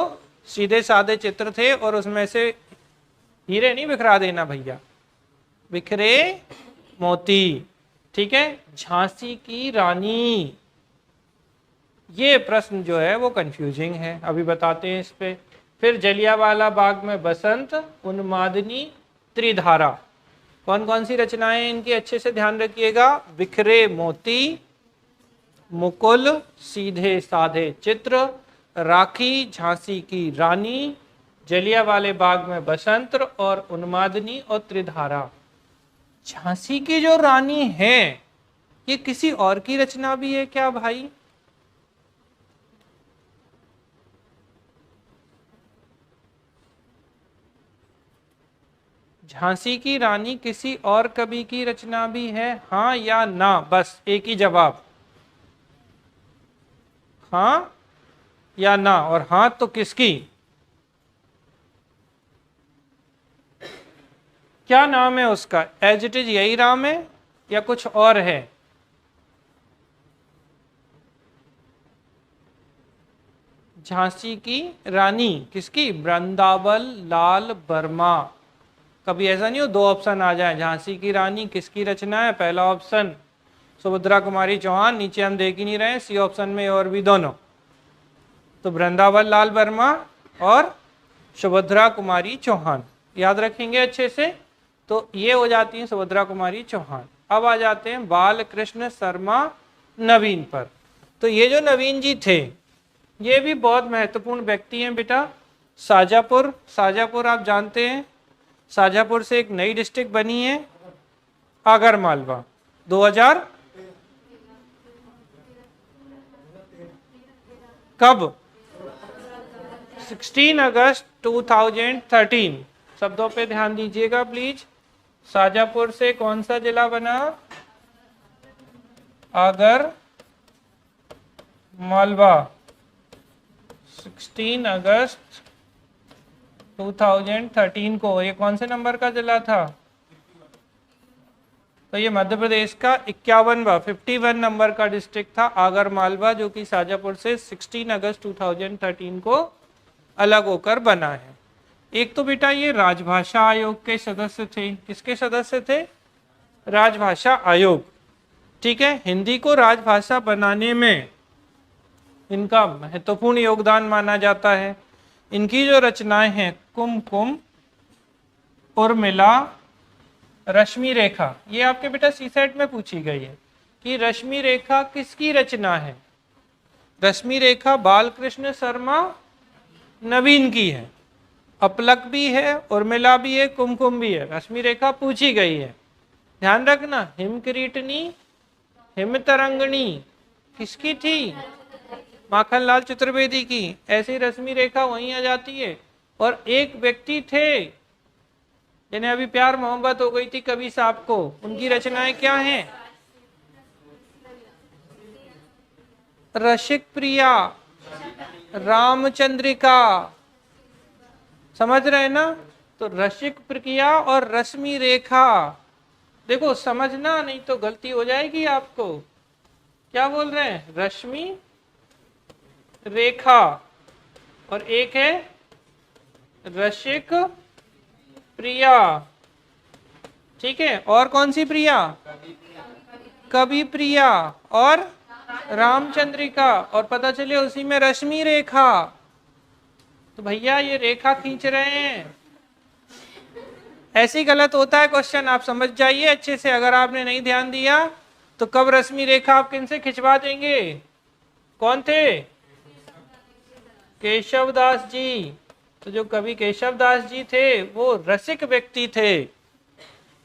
सीधे साधे चित्र थे और उसमें से हीरे नहीं बिखरा देना भैया, बिखरे मोती। ठीक है, झांसी की रानी, ये प्रश्न जो है वो कंफ्यूजिंग है, अभी बताते हैं इस पे। फिर जलियांवाला बाग में बसंत, उन्मादनी, त्रिधारा। कौन कौन सी रचनाएं इनकी अच्छे से ध्यान रखिएगा। बिखरे मोती, मुकुल, सीधे साधे चित्र, राखी, झांसी की रानी, जलियांवाले बाग में बसंत और उन्मादनी और त्रिधारा। झांसी की जो रानी है ये किसी और की रचना भी है क्या भाई? झांसी की रानी किसी और कवि की रचना भी है? हाँ या ना, बस एक ही जवाब, हाँ या ना। और हाँ तो किसकी? क्या नाम है उसका? एज इट इज यही नाम है या कुछ और है? झांसी की रानी किसकी? वृंदावन लाल वर्मा। कभी ऐसा नहीं हो दो ऑप्शन आ जाए, झांसी की रानी किसकी रचना है? पहला ऑप्शन सुभद्रा कुमारी चौहान, नीचे हम देख ही नहीं रहे, सी ऑप्शन में और भी दोनों। तो वृंदावन लाल वर्मा और सुभद्रा कुमारी चौहान, याद रखेंगे अच्छे से। तो ये हो जाती है सुभद्रा कुमारी चौहान। अब आ जाते हैं बाल कृष्ण शर्मा नवीन पर। तो ये जो नवीन जी थे ये भी बहुत महत्वपूर्ण व्यक्ति हैं बेटा। शाजापुर, शाजापुर आप जानते हैं, शाजापुर से एक नई डिस्ट्रिक्ट बनी है आगर मालवा 2000 कब? 16 अगस्त 2013। शब्दों पे ध्यान दीजिएगा प्लीज। शाजापुर से कौन सा जिला बना? आगर मालवा 16 अगस्त 2013 को। ये कौन से नंबर का जिला था? तो ये मध्य प्रदेश का 51वां नंबर का डिस्ट्रिक्ट था आगर मालवा, जो कि शाजापुर से 16 अगस्त 2013 को अलग होकर बना है। एक तो बेटा ये राजभाषा आयोग के सदस्य थे। किसके सदस्य थे? राजभाषा आयोग। ठीक है, हिंदी को राजभाषा बनाने में इनका महत्वपूर्ण योगदान माना जाता है। इनकी जो रचनाएं हैं कुमकुम, उर्मिला, रश्मि रेखा, ये आपके बेटा सीसेट में पूछी गई है कि रश्मि रेखा किसकी रचना है। रश्मि रेखा बालकृष्ण शर्मा नवीन की है। अपलक भी है, उर्मिला भी है, कुमकुम भी है, रश्मि रेखा पूछी गई है। ध्यान रखना, हिमकिरीटनी, हिमतरंगिणी किसकी थी? माखनलाल चतुर्वेदी की। ऐसी रश्मि रेखा वहीं आ जाती है। और एक व्यक्ति थे जिन्हें अभी प्यार मोहब्बत हो गई थी कवि साहब को, उनकी रचनाएं क्या हैं? रसिक प्रिया, रामचंद्रिका। समझ रहे ना? तो रसिक प्रिया और रश्मि रेखा, देखो समझना, नहीं तो गलती हो जाएगी आपको। क्या बोल रहे हैं? रश्मि रेखा और एक है रसिक प्रिया। ठीक है, और कौन सी प्रिया? कवि प्रिया और रामचंद्रिका, और पता चले उसी में रश्मि रेखा। तो भैया ये रेखा खींच रहे हैं। ऐसे ही गलत होता है क्वेश्चन, आप समझ जाइए अच्छे से। अगर आपने नहीं ध्यान दिया तो कब रश्मि रेखा आप किनसे खिंचवा देंगे? कौन थे? केशवदास जी। तो जो कवि केशवदास जी थे वो रसिक व्यक्ति थे।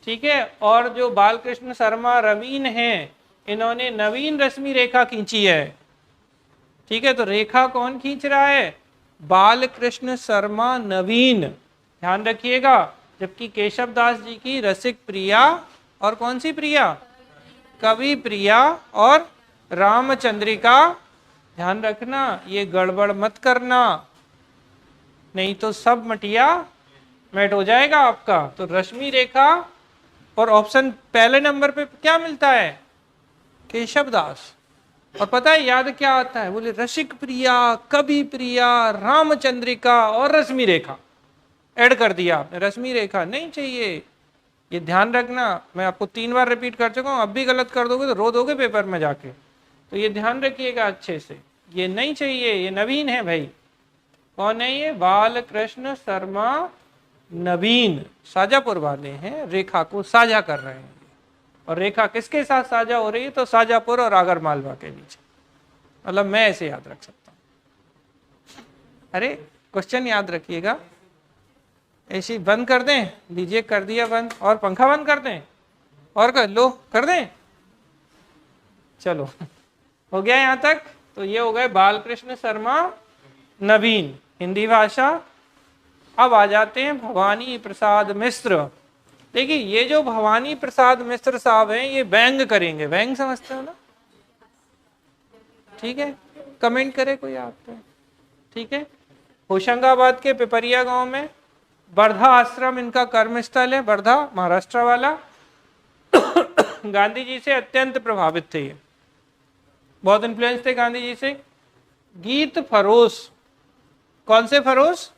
ठीक है, और जो बालकृष्ण शर्मा नवीन हैं, इन्होंने नवीन रश्मि रेखा खींची है। ठीक है, तो रेखा कौन खींच रहा है? बालकृष्ण शर्मा नवीन, ध्यान रखिएगा। जबकि केशवदास जी की रसिक प्रिया और कौन सी प्रिया? कवि प्रिया और रामचंद्रिका। ध्यान रखना, ये गड़बड़ मत करना, नहीं तो सब मटिया मेट हो जाएगा आपका। तो रश्मि रेखा, और ऑप्शन पहले नंबर पे क्या मिलता है? केशवदास। और पता है याद क्या आता है? बोले रसिक प्रिया, कवि प्रिया, रामचंद्रिका और रश्मि रेखा। ऐड कर दिया आपने, रश्मि रेखा नहीं चाहिए। ये ध्यान रखना, मैं आपको 3 बार रिपीट कर चुका हूं। अब भी गलत कर दोगे तो रो दोगे पेपर में जाके। तो ये ध्यान रखिएगा अच्छे से, ये नहीं चाहिए। ये नवीन है भाई। कौन है ये? बालकृष्ण शर्मा नवीन, साजापुर वाले हैं, रेखा को साझा कर रहे हैं। और रेखा किसके साथ साझा हो रही है? तो साजापुर और आगर मालवा के बीच। मतलब मैं ऐसे याद रख सकता हूं। अरे क्वेश्चन याद रखिएगा। ऐसी बंद कर दें, लीजिए कर दिया बंद। और पंखा बंद कर दें, और कर लो, कर दें। चलो हो गया यहाँ तक। तो ये हो गए बालकृष्ण शर्मा नवीन, हिंदी भाषा। अब आ जाते हैं भवानी प्रसाद मिश्र। देखिए ये जो भवानी प्रसाद मिश्र साहब हैं, ये व्यंग करेंगे। व्यंग समझते हो ना? ठीक है, कमेंट करे कोई आप पे। ठीक है, होशंगाबाद के पिपरिया गांव में वर्धा आश्रम इनका कर्मस्थल है। वर्धा महाराष्ट्र वाला। गांधी जी से अत्यंत प्रभावित थे ये, बहुत इन्फ्लुएंस थे गांधी जी से। गीत फरोश, कौन से फरोश?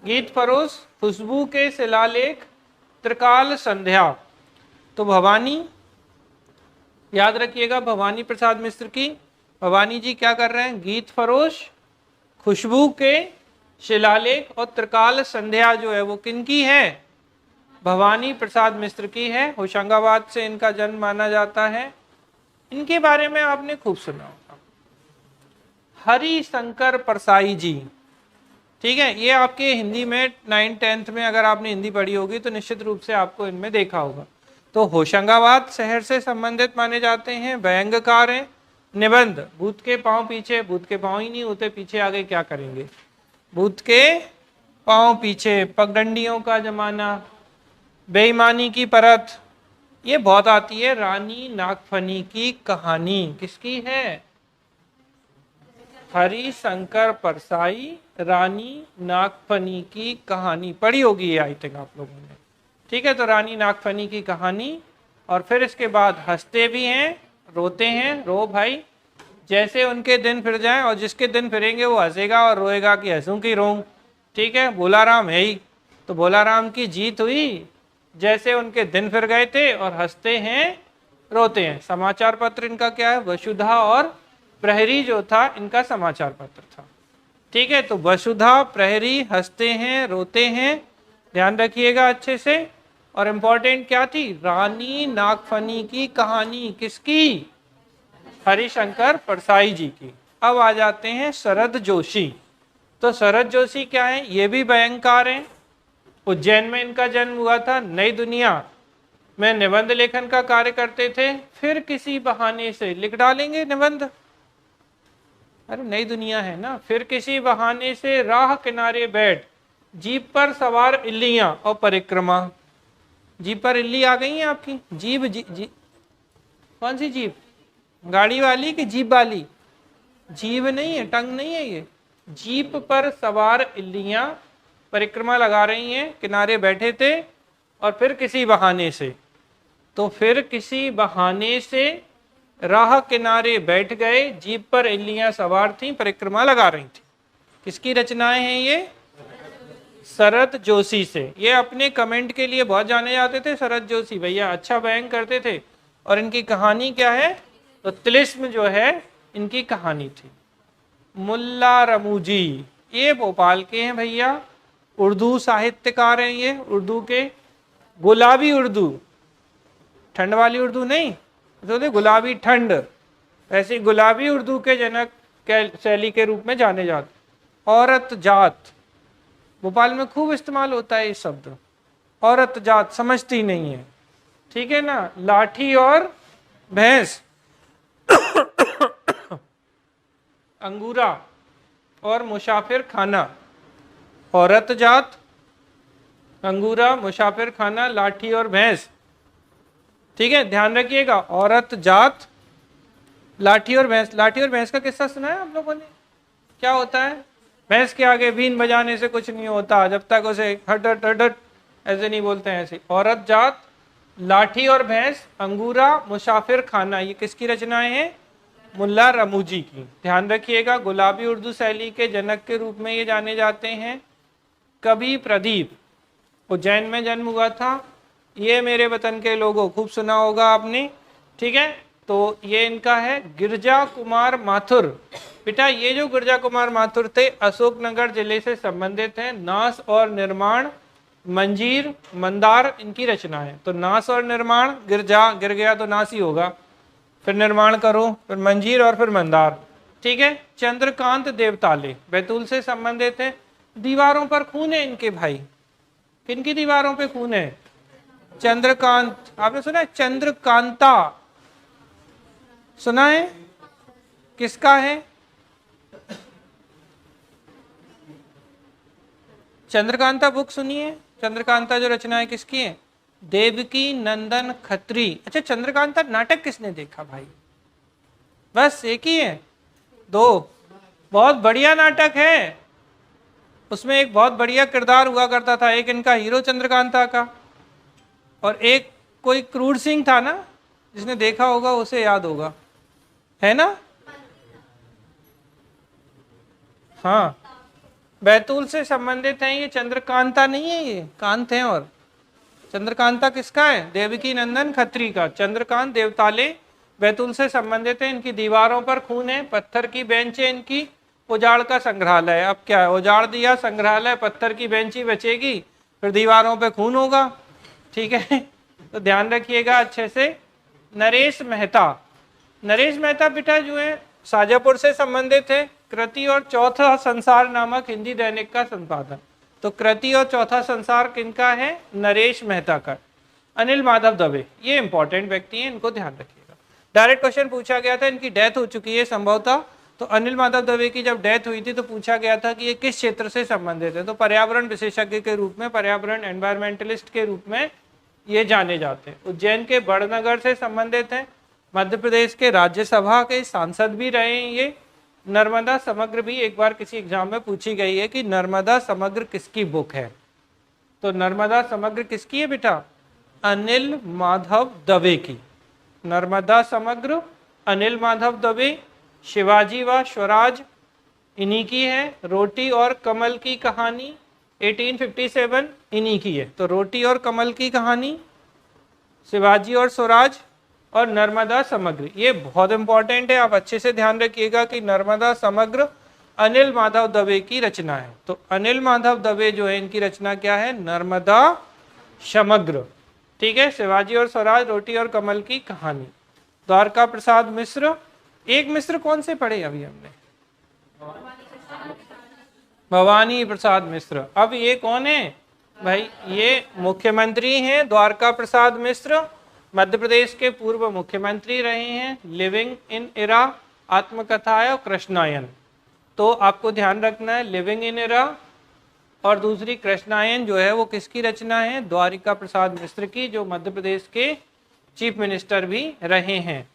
गीत फरोश, खुशबू के शिलालेख, त्रिकाल संध्या। तो भवानी, याद रखिएगा भवानी प्रसाद मिश्र की। भवानी जी क्या कर रहे हैं? गीत फरोश, खुशबू के शिलालेख और त्रिकाल संध्या जो है वो किनकी है? भवानी प्रसाद मिश्र की है। होशंगाबाद से इनका जन्म माना जाता है। इनके बारे में आपने खूब सुना होगा, हरि शंकर परसाई जी। ठीक है, ये आपके हिंदी में 9th 10th में अगर आपने हिंदी पढ़ी होगी तो निश्चित रूप से आपको इनमें देखा होगा। तो होशंगाबाद शहर से संबंधित माने जाते हैं, व्यंग्यकार हैं। निबंध, भूत के पांव पीछे, भूत के पांव ही नहीं होते, पीछे आगे क्या करेंगे? भूत के पांव पीछे, पगडंडियों का जमाना, बेईमानी की परत, ये बहुत आती है। रानी नागफनी की कहानी किसकी है? हरि शंकर परसाई, रानी नागफनी की कहानी पढ़ी होगी आई थिंक आप लोगों ने। ठीक है, तो रानी नागफनी की कहानी। और फिर इसके बाद हंसते भी हैं, रोते हैं। रो भाई, जैसे उनके दिन फिर जाएं, और जिसके दिन फिरेंगे वो हंसेगा और रोएगा कि हंसूं कि रोऊं। ठीक है, भोलाराम है ही, तो भोलाराम की जीत हुई, जैसे उनके दिन फिर गए थे और हंसते हैं रोते हैं। समाचार पत्र इनका क्या है, वसुधा और प्रहरी जो था इनका समाचार पत्र था। ठीक है, तो वसुधा प्रहरी हंसते हैं रोते हैं, ध्यान रखिएगा अच्छे से। और इम्पोर्टेंट क्या थी, रानी नागफनी की कहानी, किसकी, हरिशंकर परसाई जी की। अब आ जाते हैं शरद जोशी। तो शरद जोशी क्या है, ये भी भयंकर हैं। उज्जैन में इनका जन्म हुआ था, नई दुनिया में निबंध लेखन का कार्य करते थे, फिर किसी बहाने से लिख डालेंगे निबंध, अरे नई दुनिया है ना, फिर किसी बहाने से राह किनारे बैठ जीप पर सवार इल्लियां और परिक्रमा। जीप पर इल्ली आ गई है आपकी, जीप कौन सी जीप, गाड़ी वाली कि जीप वाली, जीव नहीं है, टंग नहीं है ये, जीप पर सवार इल्लियां परिक्रमा लगा रही हैं, किनारे बैठे थे, और फिर किसी बहाने से, तो फिर किसी बहाने से राह किनारे बैठ गए, जीप पर इल्लियां सवार थीं, परिक्रमा लगा रही थी। किसकी रचनाएं हैं ये, शरद जोशी से। ये अपने कमेंट के लिए बहुत जाने जाते थे, शरद जोशी भैया अच्छा बयान करते थे। और इनकी कहानी क्या है, तो तिलिस्म जो है इनकी कहानी थी। मुल्ला रमूजी, ये भोपाल के हैं भैया, उर्दू साहित्यकार हैं ये, उर्दू के, गुलाबी उर्दू, ठंड वाली उर्दू नहीं, तो गुलाबी ठंड, ऐसी गुलाबी उर्दू के जनक शैली के रूप में जाने जाते। औरत जात, भोपाल में खूब इस्तेमाल होता है ये शब्द, औरत जात समझती नहीं है, ठीक है ना। लाठी और भैंस, अंगूरा और मुसाफिर खाना, औरत जात, अंगूरा, मुसाफिर खाना, लाठी और भैंस, ठीक है, ध्यान रखिएगा। औरत जात, लाठी और भैंस। लाठी और भैंस का किस्सा सुना है आप लोगों ने, क्या होता है, भैंस के आगे बीन बजाने से कुछ नहीं होता, जब तक उसे हट हट हट हट ऐसे नहीं बोलते हैं, ऐसे। औरत जात, लाठी और भैंस, अंगूरा, मुसाफिर खाना, ये किसकी रचनाएं हैं, मुल्ला रमूजी की। ध्यान रखिएगा, गुलाबी उर्दू शैली के जनक के रूप में ये जाने जाते हैं। कवि प्रदीप, उज्जैन में जन्म हुआ था, ये मेरे वतन के लोगों खूब सुना होगा आपने, ठीक है। तो ये इनका है। गिरजा कुमार माथुर, बेटा ये जो गिरजा कुमार माथुर थे अशोकनगर जिले से संबंधित हैं। नाश और निर्माण, मंजीर, मंदार इनकी रचना है। तो नाश और निर्माण, गिरजा, गिर गया तो नाश ही होगा, फिर निर्माण करो, फिर मंजीर और फिर मंदार, ठीक है। चंद्रकांत देवताले, बैतूल से संबंधित है। दीवारों पर खून है इनके भाई, किनकी दीवारों पे खून है, चंद्रकांत, आपने सुना है, चंद्रकांता सुना है, किसका है, चंद्रकांता बुक सुनिए। चंद्रकांता जो रचना है किसकी है, देवकी नंदन खत्री। अच्छा, चंद्रकांता नाटक किसने देखा भाई, बस एक ही है, दो, बहुत बढ़िया नाटक है, उसमें एक बहुत बढ़िया किरदार हुआ करता था, एक इनका हीरो चंद्रकांता का, और एक कोई क्रूर सिंह था ना, जिसने देखा होगा उसे याद होगा, है ना। हाँ, बैतूल से संबंधित हैं ये, चंद्रकांता नहीं है ये, कांत हैं। और चंद्रकांता किसका है, देवकी नंदन खत्री का। चंद्रकांत देवताले बैतूल से संबंधित है। इनकी दीवारों पर खून है, पत्थर की बेंच है इनकी, उजाड़ का संग्रहालय। अब क्या है, उजाड़ दिया संग्रहालय, पत्थर की बेंच ही बचेगी, फिर दीवारों पे खून होगा, ठीक है। तो ध्यान रखिएगा अच्छे से। नरेश मेहता, नरेश मेहता बेटा जो है शाजापुर से संबंधित है। कृति और चौथा संसार नामक हिंदी दैनिक का संपादक। तो कृति और चौथा संसार किनका है, नरेश मेहता का। अनिल माधव दवे, ये इंपॉर्टेंट व्यक्ति हैं, इनको ध्यान रखिएगा। डायरेक्ट क्वेश्चन पूछा गया था, इनकी डेथ हो चुकी है संभवतः। तो अनिल माधव दवे की जब डेथ हुई थी तो पूछा गया था कि ये किस क्षेत्र से संबंधित है। तो पर्यावरण विशेषज्ञ के रूप में, पर्यावरण एनवायरमेंटलिस्ट के रूप में ये जाने जाते हैं। उज्जैन के बड़नगर से संबंधित हैं। मध्य प्रदेश के राज्यसभा के सांसद भी रहे हैं ये। नर्मदा समग्र भी एक बार किसी एग्जाम में पूछी गई है कि नर्मदा समग्र किसकी बुक है। तो नर्मदा समग्र किसकी है बेटा, अनिल माधव दवे की। नर्मदा समग्र अनिल माधव दवे। शिवाजी व स्वराज इन्हीं की है। रोटी और कमल की कहानी 1857 इन्हीं की है। तो रोटी और कमल की कहानी, शिवाजी और स्वराज, और नर्मदा समग्र, ये बहुत इंपॉर्टेंट है। आप अच्छे से ध्यान रखिएगा कि नर्मदा समग्र अनिल माधव दवे की रचना है। तो अनिल माधव दवे जो है इनकी रचना क्या है, नर्मदा समग्र। ठीक है, शिवाजी और स्वराज, रोटी और कमल की कहानी। द्वारका प्रसाद मिश्र, एक मिश्र कौन से पढ़े अभी हमने, भवानी प्रसाद मिश्र। अब ये कौन है भाई, ये मुख्यमंत्री हैं द्वारका प्रसाद मिश्र, मध्य प्रदेश के पूर्व मुख्यमंत्री रहे हैं। लिविंग इन एरा आत्मकथा है और कृष्णायन, तो आपको ध्यान रखना है लिविंग इन एरा और दूसरी कृष्णायन जो है वो किसकी रचना है, द्वारिका प्रसाद मिश्र की, जो मध्य प्रदेश के चीफ मिनिस्टर भी रहे हैं।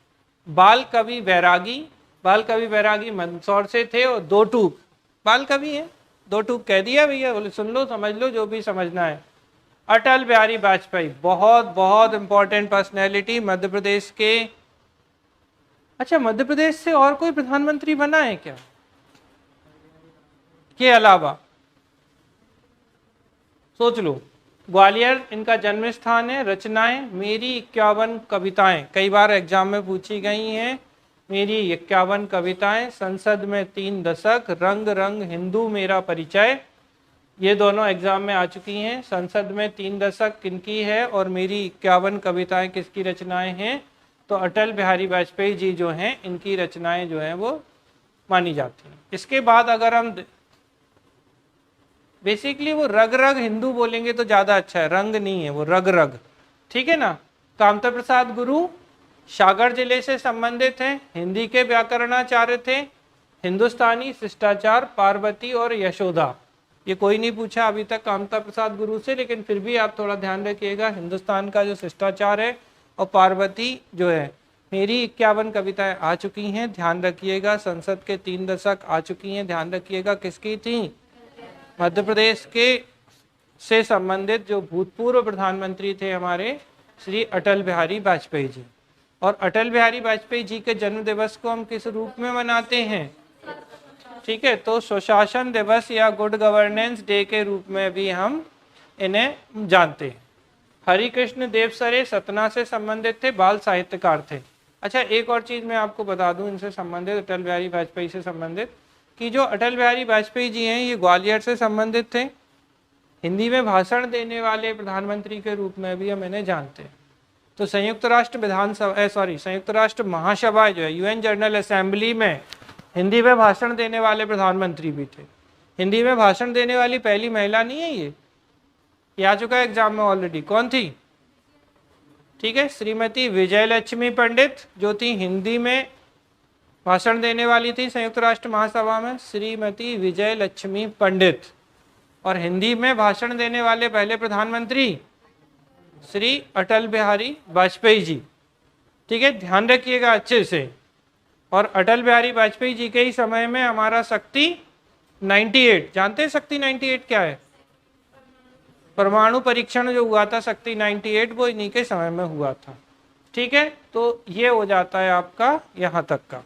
बाल कवि बैरागी, बाल कवि बैरागी मंदसौर से थे और दो टूक बाल कवि हैं, दो टूक कह दिया भैया, बोले सुन लो समझ लो जो भी समझना है। अटल बिहारी वाजपेयी, बहुत बहुत इंपॉर्टेंट पर्सनैलिटी मध्य प्रदेश के। अच्छा, मध्य प्रदेश से और कोई प्रधानमंत्री बना है क्या के अलावा, सोच लो। ग्वालियर इनका जन्म स्थान है। रचनाएं, मेरी 51 कविताएं, कई बार एग्जाम में पूछी गई हैं। मेरी 51 कविताएं, संसद में 3 दशक, रंग रंग हिंदू मेरा परिचय, ये दोनों एग्जाम में आ चुकी हैं। संसद में 3 दशक किनकी है और मेरी 51 कविताएं किसकी रचनाएं हैं, तो अटल बिहारी वाजपेयी जी जो हैं इनकी रचनाएं जो हैं वो मानी जाती हैं। इसके बाद अगर हम बेसिकली वो रग रग हिंदू बोलेंगे तो ज़्यादा अच्छा है, रंग नहीं है वो, रग रग, ठीक है ना। कामता प्रसाद गुरु सागर जिले से संबंधित हैं, हिंदी के व्याकरणाचार्य थे। हिंदुस्तानी शिष्टाचार, पार्वती और यशोदा, ये कोई नहीं पूछा अभी तक कामता प्रसाद गुरु से, लेकिन फिर भी आप थोड़ा ध्यान रखिएगा। हिंदुस्तान का जो शिष्टाचार है और पार्वती जो है, मेरी 51 कविताएं आ चुकी हैं, ध्यान रखिएगा। संसद के 3 दशक आ चुकी हैं, ध्यान रखिएगा। किसकी थी, मध्य प्रदेश के से संबंधित जो भूतपूर्व प्रधानमंत्री थे हमारे श्री अटल बिहारी वाजपेयी जी। और अटल बिहारी वाजपेयी जी के जन्म दिवस को हम किस रूप में मनाते हैं, ठीक है, तो सुशासन दिवस या गुड गवर्नेंस डे के रूप में भी हम इन्हें जानते हैं। हरिकृष्ण देवसरे सतना से संबंधित थे, बाल साहित्यकार थे। अच्छा, एक और चीज मैं आपको बता दूं इनसे संबंधित, अटल बिहारी वाजपेयी से संबंधित, कि जो अटल बिहारी वाजपेयी जी हैं ये ग्वालियर से संबंधित थे। हिंदी में भाषण देने वाले प्रधानमंत्री के रूप में भी हम इन्हें जानते हैं। तो संयुक्त राष्ट्र महासभा जो है, यूएन जनरल असेंबली में हिंदी में भाषण देने वाले प्रधानमंत्री भी थे। हिंदी में भाषण देने वाली पहली महिला नहीं है ये आ चुका है एग्जाम में ऑलरेडी। कौन थी, ठीक है, श्रीमती विजयलक्ष्मी पंडित, जो थी हिंदी में भाषण देने वाली थी संयुक्त राष्ट्र महासभा में, श्रीमती विजयलक्ष्मी पंडित। और हिंदी में भाषण देने वाले पहले प्रधानमंत्री श्री अटल बिहारी वाजपेयी जी, ठीक है, ध्यान रखिएगा अच्छे से। और अटल बिहारी वाजपेयी जी के ही समय में हमारा शक्ति 98, जानते हैं शक्ति 98 क्या है, परमाणु परीक्षण जो हुआ था शक्ति 98, वो इन्हीं के समय में हुआ था। ठीक है, तो ये हो जाता है आपका यहाँ तक का।